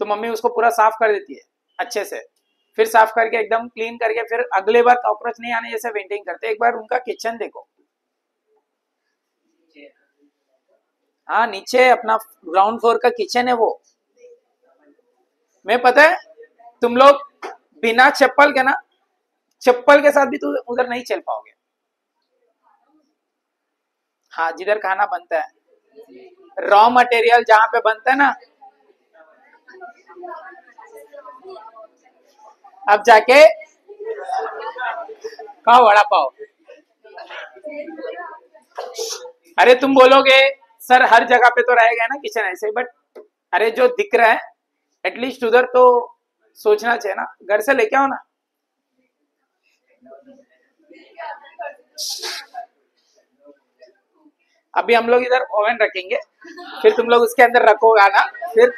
तो मम्मी उसको पूरा साफ कर देती है अच्छे से, फिर साफ करके एकदम क्लीन करके फिर अगले बार कॉकरोच नहीं आने जैसे वेंटिंग करते। एक बार उनका किचन देखो, हाँ नीचे अपना ग्राउंड फ्लोर का किचन है वो। मैं पता है तुम लोग बिना चप्पल के ना, चप्पल के साथ भी तू उधर नहीं चल पाओगे। हाँ जिधर खाना बनता है, रॉ मटेरियल जहां पे बनता है ना, अब जाके खाओ वड़ा पाव। अरे तुम बोलोगे सर हर जगह पे तो रहेगा ना किचन ऐसे, बट अरे जो दिख रहा है एटलीस्ट उधर तो सोचना चाहिए ना, घर से लेके आओ ना। अभी हम लोग इधर ओवन रखेंगे, फिर तुम लोग उसके अंदर रखोगा ना, फिर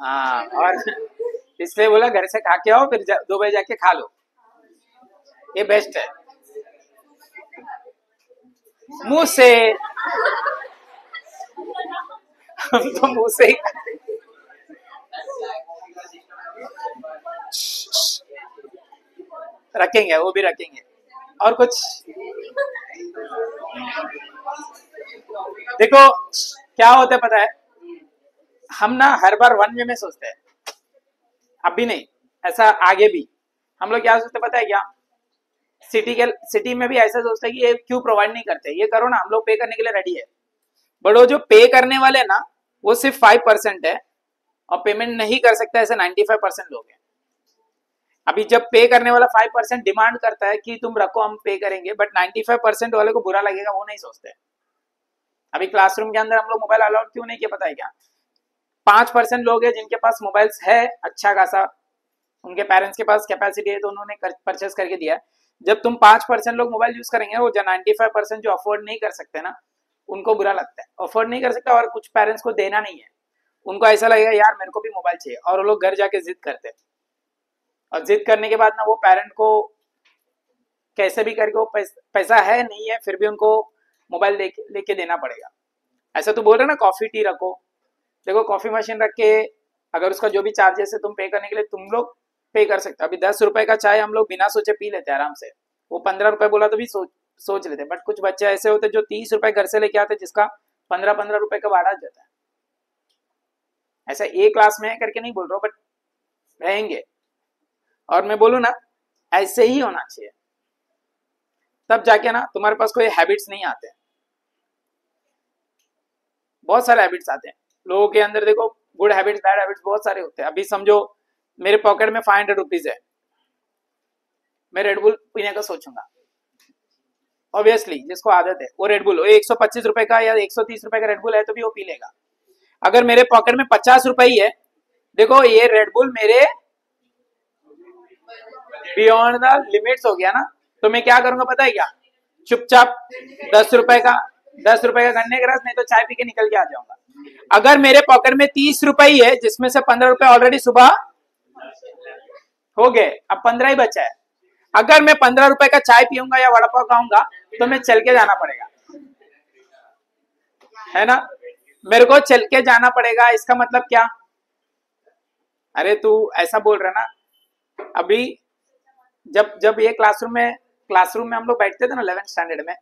हाँ, और इसलिए बोला घर से खा के आओ, फिर 2 बजे जाके खा लो, ये बेस्ट है। मुंह से, हम तो मुंह से ही रखेंगे, वो भी रखेंगे। और कुछ देखो क्या होता है पता है, हम ना हर बार वन वे में सोचते हैं, अभी नहीं, ऐसा आगे भी हम लोग क्या सोचते पता है क्या, सिटी में भी ऐसा सोचते हैं कि ये क्यों प्रोवाइड नहीं करते, ये करो ना, हम लोग पे करने के लिए रेडी है। बट वो जो पे करने वाले ना वो सिर्फ 5% है और पेमेंट नहीं कर सकता ऐसे 95% लोग हैं। अभी जब पे करने वाला 5% डिमांड करता है कि तुम रखो हम पे करेंगे, बट 95% वाले को बुरा लगेगा, वो नहीं सोचते। अभी क्लासरूम के अंदर हम लोग मोबाइल अलाउड क्यों नहीं किया पता है क्या, 5% लोग हैं जिनके पास मोबाइल है अच्छा खासा, उनके पेरेंट्स के पास कैपेसिटी है तो उन्होंने परचेस करके दिया। जब तुम 5% लोग मोबाइल यूज करेंगे, वो जो 95% जो अफोर्ड नहीं कर सकते ना, उनको बुरा लगता है, अफोर्ड नहीं कर सकता, और कुछ पेरेंट्स को देना नहीं है, उनको ऐसा लगेगा यार मेरे को भी मोबाइल चाहिए, और वो लोग घर जाके जिद करते हैं, और जिद करने के बाद ना वो पेरेंट को कैसे भी करके वो पैसा है नहीं है फिर भी उनको मोबाइल लेके देना पड़ेगा। ऐसा तो बोल रहे ना कॉफी टी रखो, देखो कॉफी मशीन रख के अगर उसका जो भी चार्जेस है तुम पे करने के लिए तुम लोग पे कर सकते हो। अभी 10 रुपए का चाय हम लोग बिना सोचे पी लेते हैं आराम से, वो 15 रुपए बोला तो भी सोच लेते, बट कुछ बच्चे ऐसे होते जो 30 रुपए घर से लेके आते जिसका 15-15 रुपए का भाड़ा जाता है। ऐसा ए क्लास में है करके नहीं बोल रहा हूँ, बट रहेंगे, और मैं बोलूँ ना ऐसे ही होना चाहिए, तब जाके ना तुम्हारे पास कोई हैबिट्स नहीं आते। बहुत सारे हैबिट्स आते हैं लोगों के अंदर, देखो गुड हैबिट्स बैड हैबिट्स बहुत सारे होते हैं। अभी समझो मेरे पॉकेट में 500 रुपीज है, मैं रेडबुल पीने का सोचूंगा, ऑब्वियसली जिसको आदत है वो रेडबुल, 125 रुपए का या 130 रुपए का रेडबुल है तो भी वो पी लेगा। अगर मेरे पॉकेट में 50 रुपए ही है, देखो ये रेडबुल मेरे बियॉन्ड द लिमिट्स हो गया ना, तो मैं क्या करूंगा पता है क्या, चुपचाप 10 रुपए का गन्ने का रस नहीं तो चाय पी के निकल के आ जाऊंगा। अगर मेरे पॉकेट में 30 रुपए ही है जिसमें से 15 रुपए ऑलरेडी सुबह हो गए, अब 15 ही बचा है, अगर मैं 15 रुपए का चाय पीऊंगा या वड़ा पाव खाऊंगा तो मैं चल के जाना पड़ेगा, है ना, मेरे को चल के जाना पड़ेगा। इसका मतलब क्या, अरे तू ऐसा बोल रहा ना, अभी जब ये क्लासरूम में हम लोग बैठते थे ना 11th स्टैंडर्ड में,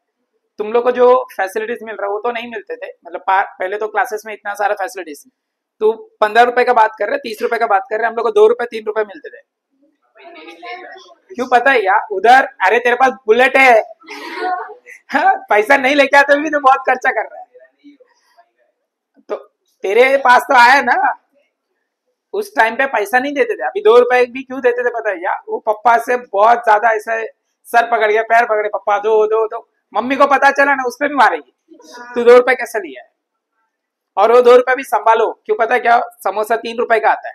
तुम लोग को जो फैसिलिटीज मिल रहा है वो तो नहीं मिलते थे, मतलब पहले तो क्लासेस में इतना सारा फैसिलिटीज, तू 15 रुपए का बात कर रहे, 30 रुपए का बात कर रहे, हम लोग को 2 रुपए 3 रुपए मिलते थे। क्यों पता है यार, उधर अरे तेरे पास बुलेट है पैसा नहीं लेके आते भी तो बहुत खर्चा कर रहा है, तो तेरे पास तो आया ना, उस टाइम पे पैसा नहीं देते थे। अभी 2 रुपए भी क्यों देते थे पता है यार, वो पप्पा से बहुत ज्यादा ऐसे सर पकड़ गया पैर पकड़े, पप्पा दो दो दो, मम्मी को पता चला ना उस पर भी मारेगी, तू 2 रुपए कैसे लिया है, और वो 2 रुपए भी संभालो, क्यों पता है क्या, समोसा 3 रुपए का आता है,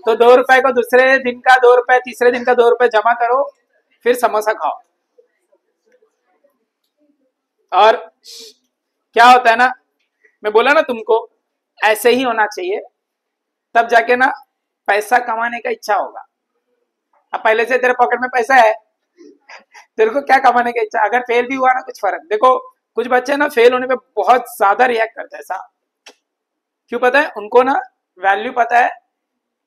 तो 2 रुपए को दूसरे दिन का 2 रुपए, तीसरे दिन का 2 रुपए जमा करो, फिर समोसा खाओ। और क्या होता है ना, मैं बोला ना तुमको ऐसे ही होना चाहिए, तब जाके ना पैसा कमाने का इच्छा होगा। अब पहले से तेरे पॉकेट में पैसा है, तेरे को क्या कमाने का इच्छा, अगर फेल भी हुआ ना कुछ फर्क, देखो कुछ बच्चे ना फेल होने पे बहुत ज्यादा रिएक्ट करते हैं, ऐसा क्यों पता है, उनको ना वैल्यू पता है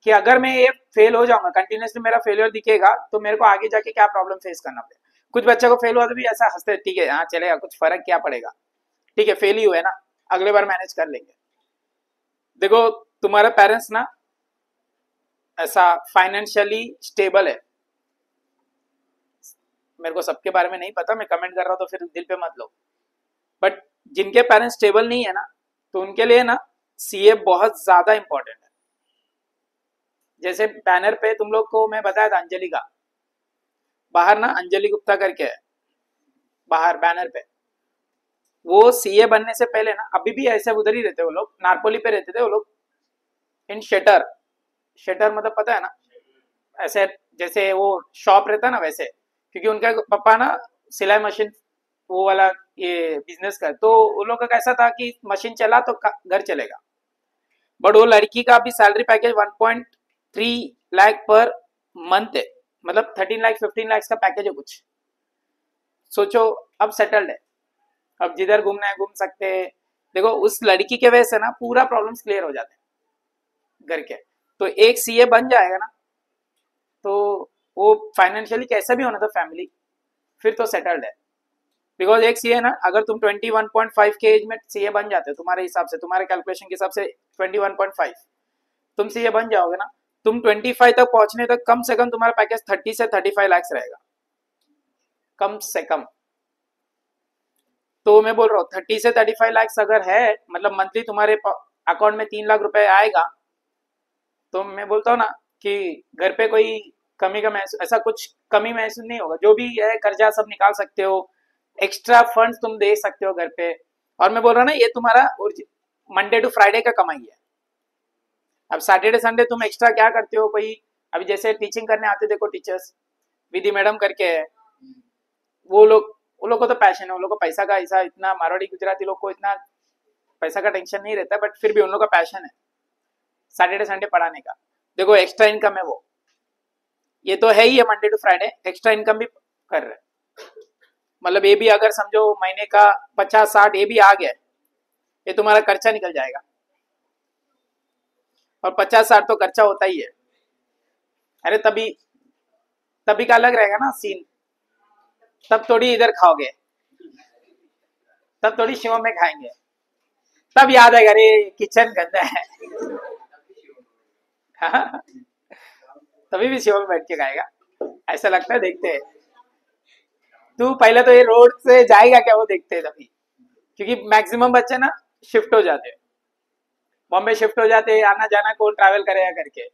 कि अगर मैं ये फेल हो जाऊंगा, कंटिन्यूसली मेरा फेलियर दिखेगा तो मेरे को आगे जाके क्या प्रॉब्लम फेस करना पड़ेगा। कुछ बच्चे को फेल हुआ तो भी ऐसा हंसते, ठीक है हाँ चलेगा, कुछ फर्क क्या पड़ेगा, ठीक है फेल ही हुए ना, अगले बार मैनेज कर लेंगे। देखो तुम्हारे पेरेंट्स ना ऐसा फाइनेंशियली स्टेबल है, मेरे को सबके बारे में नहीं पता, मैं कमेंट कर रहा हूं तो फिर दिल पे मत लो, बट जिनके पेरेंट्स स्टेबल नहीं है ना, तो उनके लिए ना सीए बहुत ज्यादा इंपॉर्टेंट है। जैसे बैनर पे तुम लोग को मैं बताया था अंजलि का, बाहर ना अंजलि गुप्ता करके है बाहर बैनर पे, वो सीए बनने से पहले ना, अभी भी ऐसे उधर ही रहते वो लोग, नारपोली पे रहते थे वो लोग, इन शेटर मतलब पता है ना, ऐसे जैसे वो शॉप रहता ना वैसे, क्योंकि उनका पापा ना सिलाई मशीन वो वाला ये बिजनेस का, तो उन लोग का कैसा था कि मशीन चला तो घर चलेगा। बट वो लड़की का अभी salary package 1.3 lakh per month है, मतलब 13 लाख 15 लाख का पैकेज है कुछ, सोचो अब सेटल्ड है, अब जिधर घूमना है घूम सकते हैं। देखो उस लड़की के वजह से ना पूरा प्रॉब्लम्स क्लियर हो जाते हैं घर के, तो एक सीए बन जाएगा ना तो वो फाइनेंशियली कैसा भी होना था फैमिली, फिर तो सेटल्ड है। बिकॉज एक सीए ना, अगर तुम 21.5 के एज में सीए बन जाते हो, तुम्हारे हिसाब से, तुम्हारे कैलकुलेशन के हिसाब से 21.5 तुम सीए बन जाओगे ना, तुम 25 तक पहुंचने तक कम से कम तुम्हारा पैकेज 30 से 35 लाख रहेगा, कम से कम। तो मैं बोल रहा हूँ 30 से 35 लाख अगर है, मतलब मंथली तुम्हारे अकाउंट में 3 लाख रुपए आएगा, तो मैं बोलता हूँ ना कि घर पे कोई कमी का महसूस, ऐसा कुछ कमी महसूस नहीं होगा। जो भी है कर्जा सब निकाल सकते हो, एक्स्ट्रा फंड्स तुम दे सकते हो घर पे। और मैं बोल रहा हूँ ना, ये तुम्हारा मंडे टू फ्राइडे का कमाई है। अब सैटरडे संडे तुम एक्स्ट्रा क्या करते हो, कोई अभी जैसे टीचिंग करने आते, देखो टीचर्स विधि मैडम करके है, वो लोग को तो पैशन है, उन लोग को पैसा का ऐसा इतना, मारवाड़ी गुजराती लोग को इतना पैसा का टेंशन नहीं रहता, बट फिर भी उन लोग का पैशन है सैटरडे संडे पढ़ाने का। देखो एक्स्ट्रा इनकम है वो, ये तो है ही है, Monday to Friday extra income भी कर रहे हैं। मतलब ये भी अगर समझो महीने का 50-60 ये भी आ गया, ये तुम्हारा खर्चा निकल जाएगा। और 50-60 तो खर्चा होता ही है। अरे तभी का अलग रहेगा ना सीन, तब थोड़ी इधर खाओगे, तब थोड़ी शिव में खाएंगे, तब याद आएगा अरे किचन गंदा है। तभी भी शिव में बैठ के खाएगा, ऐसा लगता है। देखते हैं, तू पहले तो ये रोड से जाएगा क्या, वो देखते हैं तभी। क्योंकि मैक्सिमम बच्चे ना शिफ्ट हो जाते हैं, बॉम्बे शिफ्ट हो जाते हैं, आना जाना कौन ट्रैवल करेगा करके।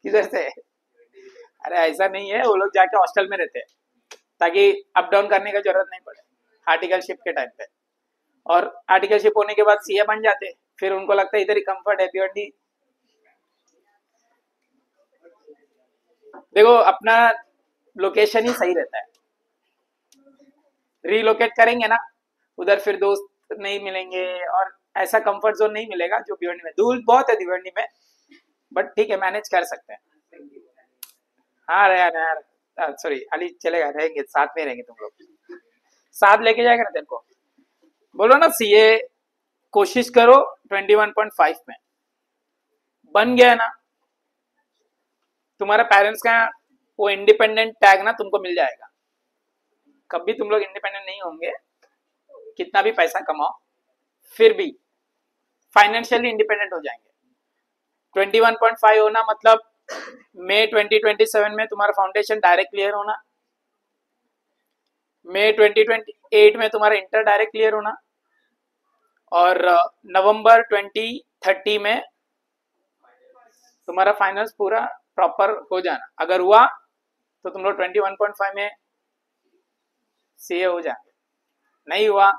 किधर से? अरे ऐसा नहीं है, वो लोग जाके हॉस्टल में रहते हैं ताकि अप डाउन करने का जरूरत नहीं पड़े आर्टिकलशिप के टाइम पे। और आर्टिकलशिप होने के बाद सीए बन जाते, फिर उनको लगता है इधर ही कंफर्ट है, भिवंडी। देखो अपना लोकेशन ही सही रहता है, रीलोकेट करेंगे ना उधर फिर दोस्त नहीं मिलेंगे और ऐसा कंफर्ट जोन नहीं मिलेगा जो भिवंडी में। दूर बहुत है भिवंडी में, बट ठीक है मैनेज कर सकते हैं। हाँ यार, सॉरी अली चलेगा, रहेंगे साथ में, रहेंगे तुम लोग साथ लेके जाएगा ना तेरे को। बोलो ना सीए कोशिश करो 21.5 में, बन गया ना तुम्हारा पेरेंट्स का वो इंडिपेंडेंट टैग ना तुमको मिल जाएगा। कभी तुम लोग इंडिपेंडेंट नहीं होंगे, कितना भी पैसा कमाओ फिर भी फाइनेंशियली इंडिपेंडेंट हो जाएंगे। 21.5 होना मतलब मई 2027 में तुम्हारा फाउंडेशन डायरेक्ट क्लियर होना, मई 2028 में तुम्हारा इंटर डायरेक्ट क्लियर होना, और नवंबर 2030 में तुम्हारा फाइनल्स पूरा प्रॉपर हो जाना। अगर हुआ तो तुम लोग 21.5 में सीए हो जाए, नहीं हुआ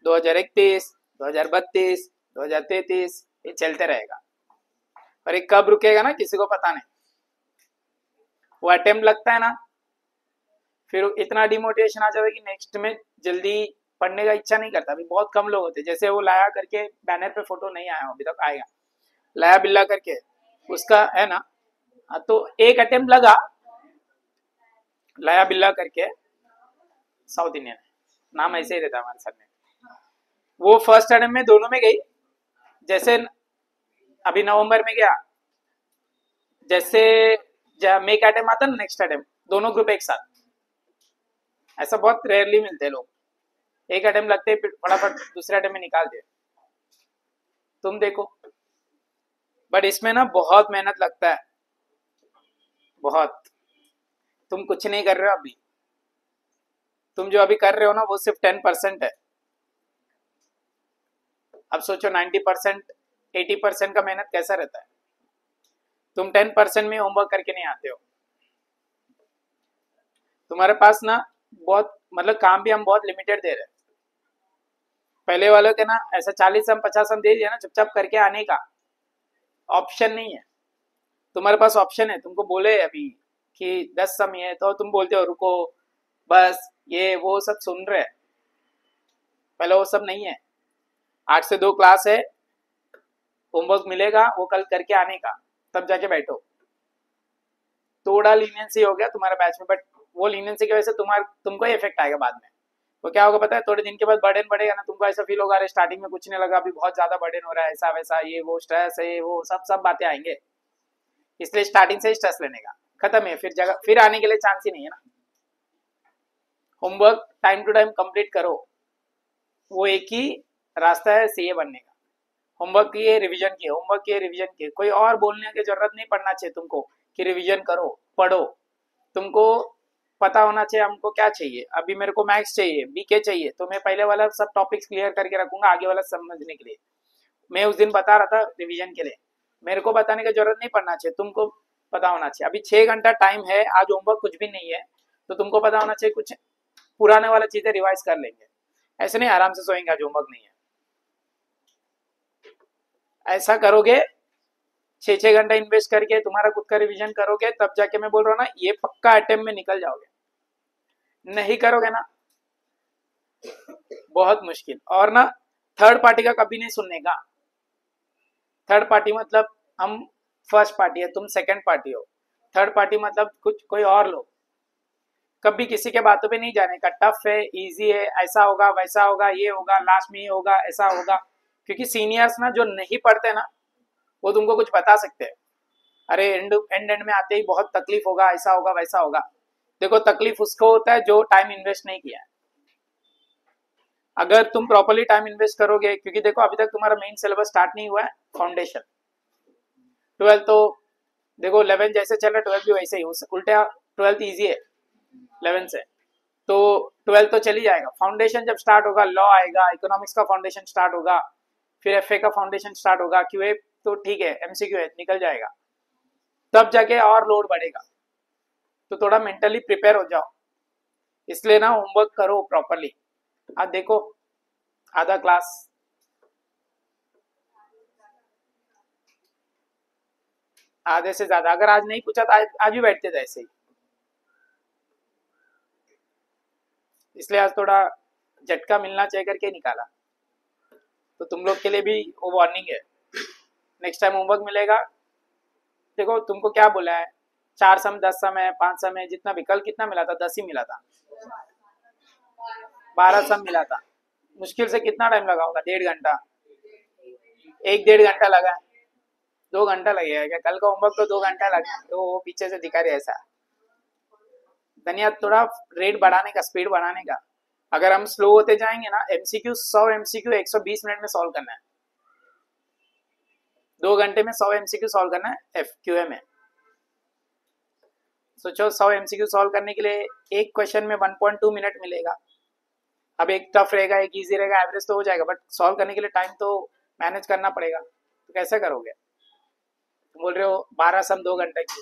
2031, 2032, 2033 ये चलते रहेगा। और ये कब रुकेगा ना किसी को पता नहीं। वो अटेम्प्ट लगता है ना, फिर इतना डिमोटिवेशन आ जाता है कि नेक्स्ट में जल्दी पढ़ने का इच्छा नहीं करता। अभी बहुत कम लोग होते, जैसे वो लाया करके बैनर पे फोटो नहीं आया अभी तक, आएगा लाया बिल्ला करके उसका है ना। तो एक अटेम्प्ट लगा लाया बिल्ला करके, साउथ इंडियन नाम ऐसे ही रहता हमारे सर में। वो फर्स्ट अटेम्प्ट में दोनों में गई, जैसे अभी नवंबर में गया, जैसे मई का अटेम्प्ट आता ना नेक्स्ट अटेम्प्ट, दोनों ग्रुप एक साथ। ऐसा बहुत रेयरली मिलते हैं लोग, एक अटेम्प्ट लगते फिर फटाफट दूसरे अटेम्प्ट में निकाल दे, तुम देखो। बट इसमें ना बहुत मेहनत लगता है, बहुत। तुम कुछ नहीं कर रहे हो अभी, तुम जो अभी कर रहे हो ना वो सिर्फ 10% है। अब सोचो 90%, 80% का मेहनत कैसा रहता है। तुम 10% में होमवर्क करके नहीं आते हो। तुम्हारे पास ना बहुत, मतलब काम भी हम बहुत लिमिटेड दे रहे हैं। पहले वालों के ना ऐसा 40 सम 50 सम दे दिया ना, चुपचाप करके आने का ऑप्शन नहीं है। तुम्हारे पास ऑप्शन है, तुमको बोले अभी कि 10 सम है तो तुम बोलते हो रुको बस, ये वो सब सुन रहे हैं। पहले वो सब नहीं है, 8 से 2 क्लास है, होमवर्क मिलेगा वो कल करके आने का, तब जाके बैठो। थोड़ा लीनियंसी हो गया तुम्हारे बैच में, बट वो लीनियंसी की वजह से तुमको ही इफेक्ट आएगा बाद में। तो क्या होगा पता है, थोड़े दिन के बाद बर्डन बढ़ेगा ना, तुमको ऐसा फील होगा अरे स्टार्टिंग में कुछ नहीं लगा, अभी बहुत ज्यादा बर्डन हो रहा है, ऐसा वैसा, ये वो स्ट्रेस है, वो सब बातें आएंगे। इसलिए स्टार्टिंग से ही स्ट्रेस लेने का खत्म है, फिर आने के लिए चांस ही नहीं है ना। Homework time to time complete करो, वो एक ही रास्ता है सीए बनने का। होमवर्क किए रिवीजन किए, होमवर्क किए रिवीजन किए, कोई और बोलने की जरूरत नहीं पड़ना चाहिए तुमको कि रिवीजन करो पढ़ो। तुमको पता होना चाहिए हमको क्या चाहिए। अभी मेरे को मैथ्स चाहिए, बीके चाहिए, तो मैं पहले वाला सब टॉपिक्स क्लियर करके रखूंगा आगे वाला समझने के लिए। मैं उस दिन बता रहा था रिवीजन के लिए, मेरे को बताने की जरूरत नहीं पड़ना चाहिए, तुमको पता होना चाहिए। अभी 6 घंटा टाइम है, आज होमवर्क कुछ भी नहीं है, तो तुमको पता होना चाहिए कुछ पुराने वाला चीजें रिवाइज कर लेंगे। ऐसे नहीं आराम से सोएंगे आज होमवर्क नहीं है। ऐसा करोगे 6 घंटा इन्वेस्ट करके तुम्हारा खुद का रिवीजन करोगे, तब जाके मैं बोल रहा हूँ ना ये पक्का अटेम्प्ट में निकल जाओगे। नहीं करोगे ना बहुत मुश्किल। और ना थर्ड पार्टी का कभी नहीं सुनने का। थर्ड पार्टी मतलब हम फर्स्ट पार्टी है, तुम सेकंड पार्टी हो। थर्ड पार्टी मतलब कुछ कोई और लोग। कभी किसी के बातों पे नहीं जाने का। टफ है, इजी है, ऐसा होगा वैसा होगा, ये होगा लास्ट में ये होगा ऐसा होगा, क्योंकि सीनियर्स ना जो नहीं पढ़ते ना वो तुमको कुछ बता सकते हैं। अरे एंड में आते ही बहुत तकलीफ होगा, ऐसा होगा वैसा होगा। देखो तकलीफ उसको होता है जो टाइम इन्वेस्ट नहीं किया है। अगर तुम प्रॉपरली टाइम इन्वेस्ट करोगे, क्योंकि देखो अभी तक तुम्हारा मेन सिलेबस स्टार्ट नहीं हुआ है, फाउंडेशन 12 तो देखो 11 जैसे चल रहा है 12 भी वैसे ही, उल्टा 12 ईजी है 11 से, तो 12 तो चली जाएगा। फाउंडेशन जब स्टार्ट होगा, लॉ आएगा, इकोनॉमिक्स का फाउंडेशन स्टार्ट होगा, फिर एफए का फाउंडेशन स्टार्ट होगा, क्यूए तो ठीक है एमसीक्यू है निकल जाएगा, तब जाके और लोड बढ़ेगा। तो थोड़ा मेंटली प्रिपेयर हो जाओ। इसलिए ना होमवर्क करो प्रॉपरली। आज देखो आधा क्लास, आधे से ज्यादा, अगर आज नहीं पूछा तो आज भी बैठते थे ऐसे ही। इसलिए आज थोड़ा झटका मिलना चाहिए करके निकाला। तो तुम लोग के लिए भी वो वार्निंग है, नेक्स्ट टाइम होमवर्क मिलेगा। देखो तुमको क्या बोला है, 4 सम 10 सम है, 5 सम है, जितना भी, कल कितना मिला था, 10 ही मिला था, 12 सम मिला था। मुश्किल से कितना टाइम लगा होगा, 1.5 घंटा, 1-1.5 घंटा लगा, 2 घंटा लगेगा क्या? कल का होमवर्क तो 2 घंटा लगा, तो वो पीछे से दिखा रहे ऐसा। धनिया थोड़ा रेट बढ़ाने का, स्पीड बढ़ाने का। अगर हम स्लो होते जाएंगे ना, एमसीक्यू 100 एमसीक्यू 120 मिनट में सॉल्व करना है, 2 घंटे में 100 एमसीक्यू सॉल्व करना है एफक्यूए में। सोचो 100 एमसीक्यू सॉल्व करने के लिए एक क्वेश्चन में 1.2 मिनट मिलेगा। अब एक टफ रहेगा एक इजी रहेगा, एवरेज तो हो जाएगा, बट सॉल्व करने के लिए टाइम तो मैनेज करना पड़ेगा। तो कैसे करोगे? तुम बोल रहे हो 12 सम 2 घंटे की,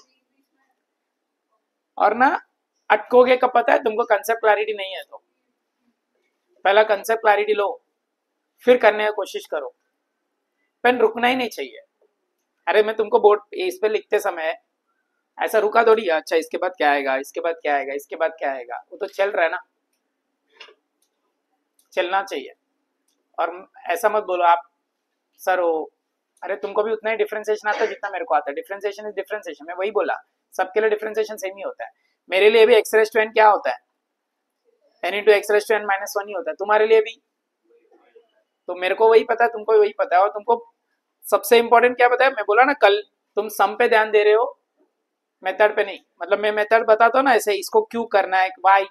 और ना अटकोगे कब पता है तुमको? कंसेप्ट क्लैरिटी नहीं है तो पहला कंसेप्ट क्लैरिटी लो, फिर करने की कोशिश करो। पेन रुकना ही नहीं चाहिए। अरे मैं तुमको बोर्ड इस पे लिखते समय ऐसा रुका थोड़ी, अच्छा इसके बाद क्या आएगा, इसके बाद क्या आएगा, इसके बाद क्या आएगा, वो तो चल रहा है ना, चलना चाहिए। और ऐसा मत बोलो आप सर हो, अरे तुमको भी उतना ही डिफरेंशिएशन आता है जितना मेरे को आता है। डिफरेंशिएशन इज डिफरेंशिएशन, मैं वही बोला, सबके लिए डिफरेंशिएशन सेम ही होता है। मेरे लिए भी एक्स रेज़ टू एन क्या होता है, n into x raise to n minus 1 ही होता है, तुम्हारे लिए भी। तो मेरे को वही पता है, तुमको वही पता है। और तुमको सबसे इंपॉर्टेंट क्या पता है, मैं बोला ना कल, तुम सम पे ध्यान दे रहे हो, मेथड पे नहीं। मतलब मैं मेथड बताता हूँ ना, ऐसे इसको क्यों करना है, वाई,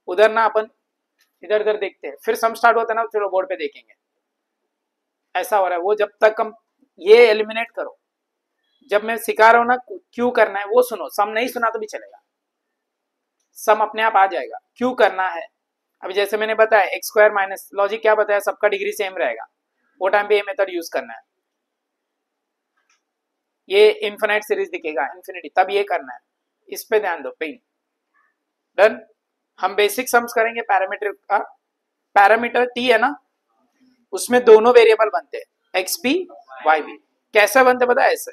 उधर ना अपन इधर उधर देखते हैं, फिर सम स्टार्ट होता है ना, फिर बोर्ड पे देखेंगे ऐसा हो रहा है। वो जब तक हम ये एलिमिनेट करो, जब मैं सिखा रहा हूँ ना क्यों करना है वो सुनो, सम नहीं सुना तो भी चलेगा, सम अपने आप आ जाएगा। क्यों करना है, अभी जैसे मैंने बताया एक्स स्क्वायर माइनस, लॉजिक क्या बताया, सबका डिग्री सेम रहेगा, वो टाइम पे ये मेथड यूज करना है। ये इन्फिनिट सीरीज दिखेगा, इन्फिनिटी, तब ये करना है, इस पे ध्यान दो। Pen done. हम बेसिक सम्स करेंगे पैरामीटर का। पैरामीटर टी है ना, उसमें दोनों वेरिएबल बनते हैं, एक्स बी वाई बी। कैसे बनते पता है? ऐसे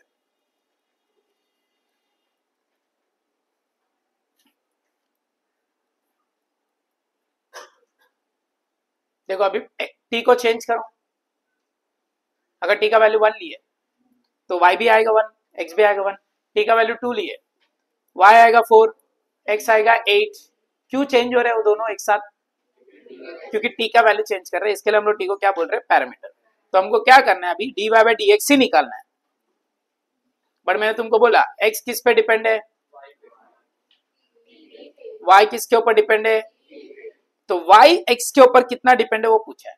देखो, अभी टी को चेंज करो, अगर टी का वैल्यू 1 लिए तो वाई भी आएगा 1, एक्स भी आएगा 1। टी का वैल्यू 2 लिए, वाई आएगा 4, एक्स आएगा 8। क्यों चेंज हो रहे हैं वो दोनों एक साथ? क्योंकि टी का वैल्यू चेंज कर रहे हैं, इसके लिए हम लोग टी को क्या बोल रहे हैं, पैरामीटर। तो हमको क्या करना है अभी, D Y by D X ही निकालना है। बट मैंने तुमको बोला एक्स किस पे डिपेंड है, वाई किसके ऊपर डिपेंड है, तो y x के ऊपर कितना डिपेंड है वो पूछा है,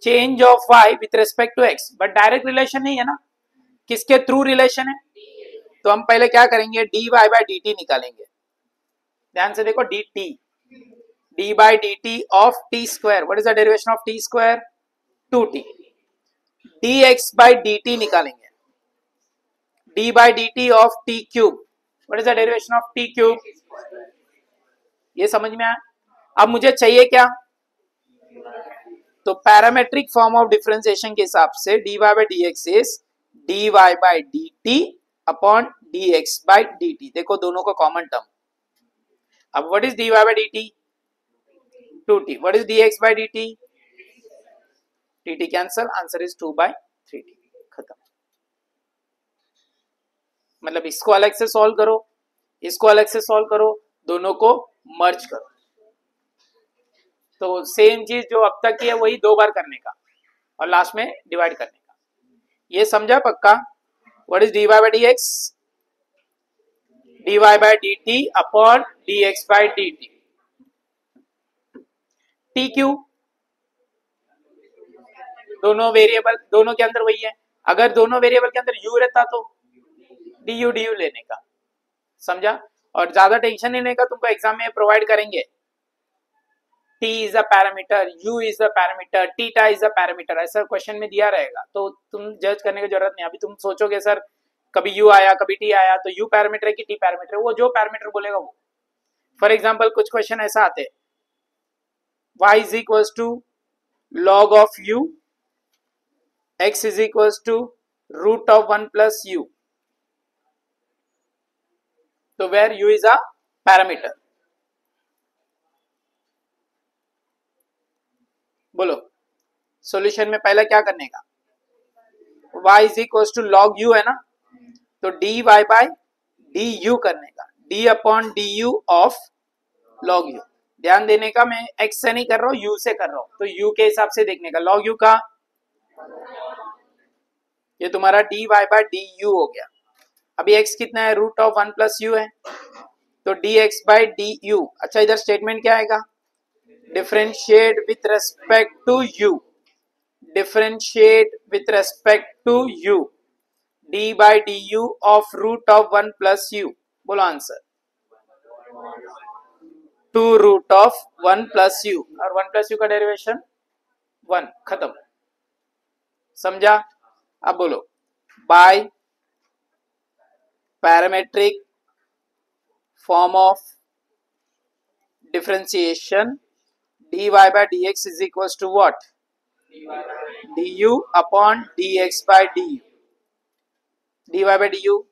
change of y with respect to x, but direct relation नहीं है ना, किसके थ्रू रिलेशन है, तो हम पहले क्या करेंगे dy बाय dt निकालेंगे, ध्यान से देखो dt, d by dt of t square, what is the derivation of t square 2t, dx by dt निकालेंगे, d by dt of t cube, what is the derivation of t cube, ये समझ में आया। अब मुझे चाहिए क्या, तो पैरामेट्रिक फॉर्म ऑफ डिफरेंशिएशन के हिसाब से dy bye dx is dy by dt upon dx by dt, देखो दोनों को कॉमन टर्म, अब what is dy by dt 2t, what is dx by dt, dt cancel, answer is 2 by 3t, खत्म। मतलब इसको अलग से सॉल्व करो, इसको अलग से सॉल्व करो, दोनों को मर्ज करो, तो सेम चीज जो अब तक की है वही दो बार करने का और लास्ट में डिवाइड करने का, ये समझा पक्का। What is dy bye dx, dy by dt upon dx by dt, tq दोनों वेरिएबल, दोनों के अंदर वही है, अगर दोनों वेरिएबल के अंदर u रहता तो du लेने का, समझा। और ज्यादा टेंशन नहीं लेने का, तुमको एग्जाम में प्रोवाइड करेंगे, t is a parameter, u is a parameter, theta is a parameter, ऐसा क्वेश्चन में दिया रहेगा, तो तुम जज करने की जरूरत नहीं। अभी तुम सोचोगे सर कभी u आया कभी t आया, तो u पैरामीटर है कि t पैरामीटर है, वो जो पैरामीटर बोलेगा वो। फॉर एग्जांपल कुछ क्वेश्चन ऐसा आते, y is equals to log of u, x is equals to root of 1 plus u, तो where u is a parameter, बोलो सॉल्यूशन में पहला क्या करने का, y is equals to log u है ना, तो dy बाय du करने का, d upon du of log u, ध्यान देने का मैं x से नहीं कर रहा हूं u से कर रहा हूं, तो u के हिसाब से देखने का, log u का ये तुम्हारा dy बाय du हो गया। अभी x कितना है, रूट ऑफ 1 प्लस u है, तो dx बाय du, अच्छा इधर स्टेटमेंट क्या आएगा, differentiate with respect to u, differentiate with respect to u, d by du of root of 1 plus u, बोलो answer 2 root of 1 plus u, और 1 प्लस u का डेरिवेशन 1, खत्म, समझा। अब बोलो by parametric form of differentiation dy bye dx is equals to what, du upon dx by du, dy by du,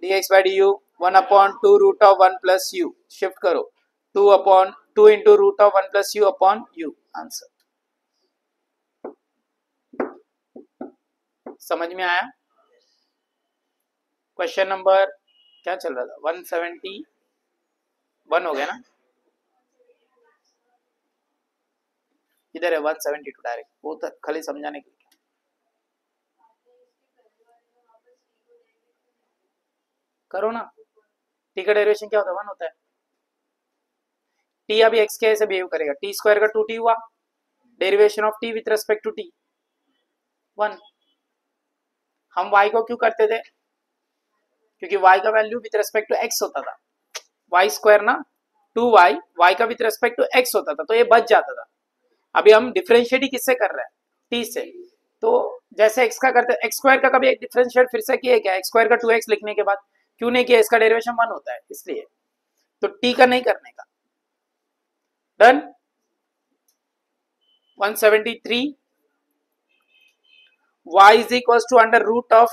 dx by du 1 upon 2 root of 1 plus u, shift करो 2 upon 2 into root of 1 plus u upon u, answer. समझ में आया। क्वेश्चन नंबर क्या चल रहा था, 171 हो गया ना, इधर है 172 डायरेक्ट, वो तो खाली समझाने के लिए, करो ना। टी का डेरिवेशन क्या होता है, 1 होता है, टी अभी एक्स के ऐसे बिहेव करेगा, टी स्क्वायर का 2t हुआ, derivation of t with respect to t 1। हम y को क्यों करते थे, क्योंकि y का value with respect to x होता था, y स्क्वायर ना 2y, y का विथ रेस्पेक्ट टू x होता था, तो ये बच जाता था। अभी हम डिफरेंशिएट ही किससे कर रहे हैं, t से, तो जैसे x का करते x स्क्वायर का कभी एक डिफरेंशिएट फिर से किया क्या, x स्क्वायर का 2x लिखने के बाद क्यों नहीं किया, इसका डेरिवेशन 1 होता है इसलिए, तो t का नहीं करने का। Done. 173 y is equals to under root of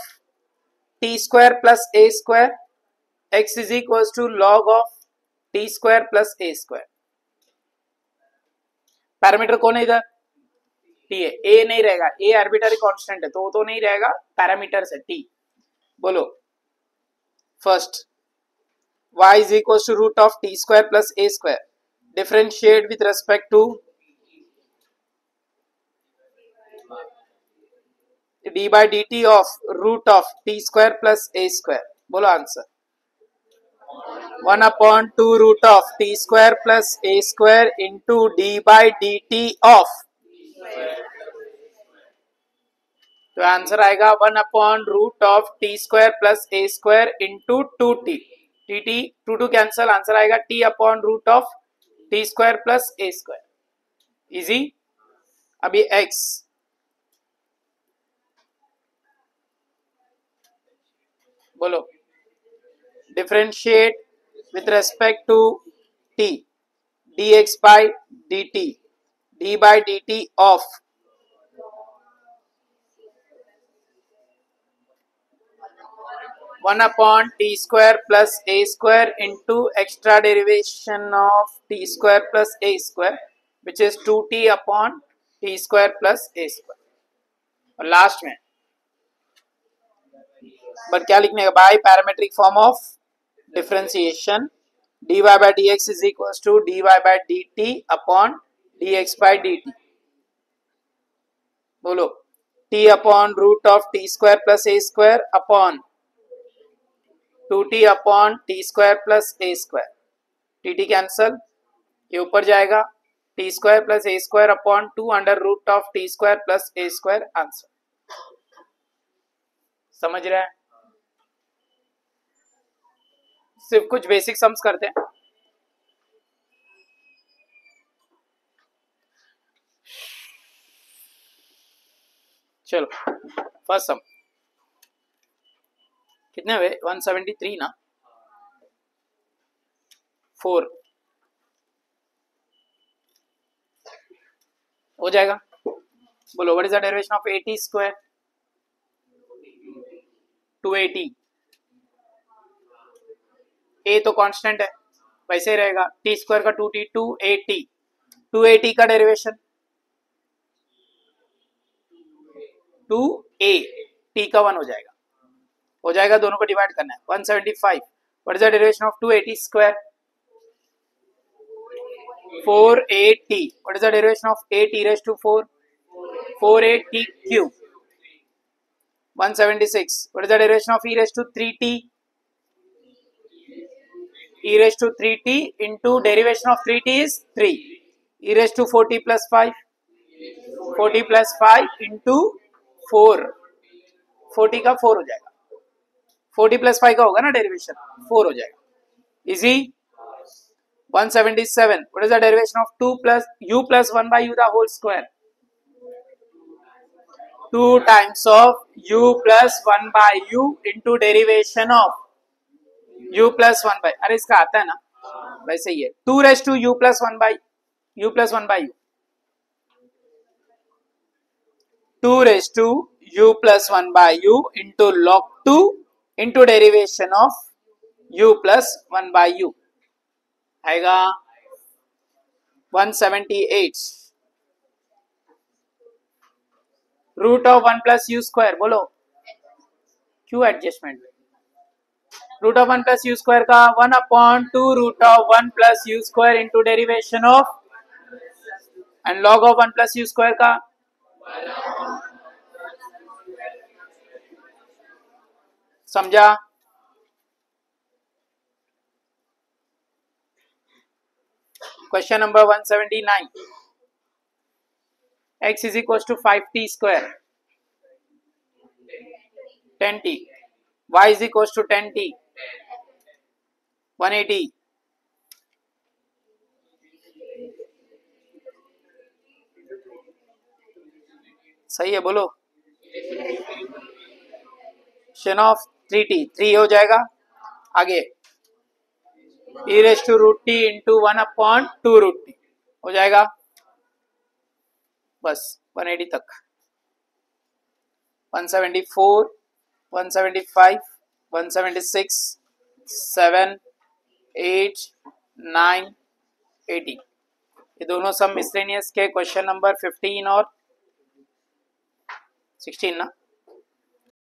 t square plus a square, x is equals to log of t square plus a square। Parameter कौन है इधर, t है, a नहीं रहेगा, a आर्बिट्ररी कांस्टेंट है, तो वो तो नहीं रहेगा, पैरामीटर है t। बोलो first y is equals to root of t square plus a square, differentiate with respect to d by dt of root of t square plus a square, बोलो answer 1 upon 2 root of t square plus a square into d by dt of, तो आंसर आएगा 1 upon root of t square plus a square into 2t, t 2 cancel, answer आएगा t upon root of t square plus a square. Easy. अभी x, बोलो, differentiate with respect to t dx by dt d by dt of 1 upon t square plus a square into extra derivation of t square plus a square, which is 2t upon t square plus a square। और लास्ट में बट क्या लिखने का, by parametric form of differentiation dy by dx is equals to dy by dt upon dx by dt। बोलो, t upon root of t square plus a square upon 2t upon t square plus a square, tt cancel, ये ऊपर जाएगा, t square plus a square upon 2 under root of t square plus a square, answer. समझ रहे हैं? सिर्फ कुछ बेसिक सम्स करते हैं। चलो फर्स्ट सम कितने हुए, 173 ना, 4 हो जाएगा। बोलो, what is the derivation of 80 square, 280, a तो कांस्टेंट है वैसे ही रहेगा, t स्क्वायर का 2t 280, 280 का डेरिवेशन 2a, t का 1 हो जाएगा, दोनों को डिवाइड करना है, 175। What is the derivation of 280 square, 480। What is the derivation of 8 e raised to 4, 480 cube. 176। What is the derivation of e raised to 3t, e raised to 3t into derivation of 3t is 3, e raised to 40 plus 5, 40 plus 5 into 4, 40 का 4 हो जाएगा, 40 plus 5 का होगा ना डेरिवेशन, 4 हो जाएगा। Easy. 177। What is the derivation of 2 plus u plus 1 by u the whole square, 2 times of u plus 1 by u into derivation of u plus 1 by, अरे इसका आता है ना वैसे ही है, 2 raised to u plus 1 by u plus 1 by u, 2 raised to u plus 1 by u into log 2 into derivation of u plus 1 by u, आएगा 178। Root of 1 plus u square, बोलो क्यों adjustment, root of 1 plus u square का 1 upon 2 root of 1 plus u square into derivation of, and log of 1 plus u square का, समझा? Question number 179, x is equals to 5t square, 10t, y is equals to 10t, 180, सही है, बोलो। शेन ऑफ 3t, 3 हो जाएगा, आगे e raised to root t into 1 upon 2 root t हो जाएगा, बस 180 तक। 174, 175, 176, 7, 8, 9, 80, ये दोनों सब मिसलेनियस के क्वेश्चन नंबर 15 और 16 ना।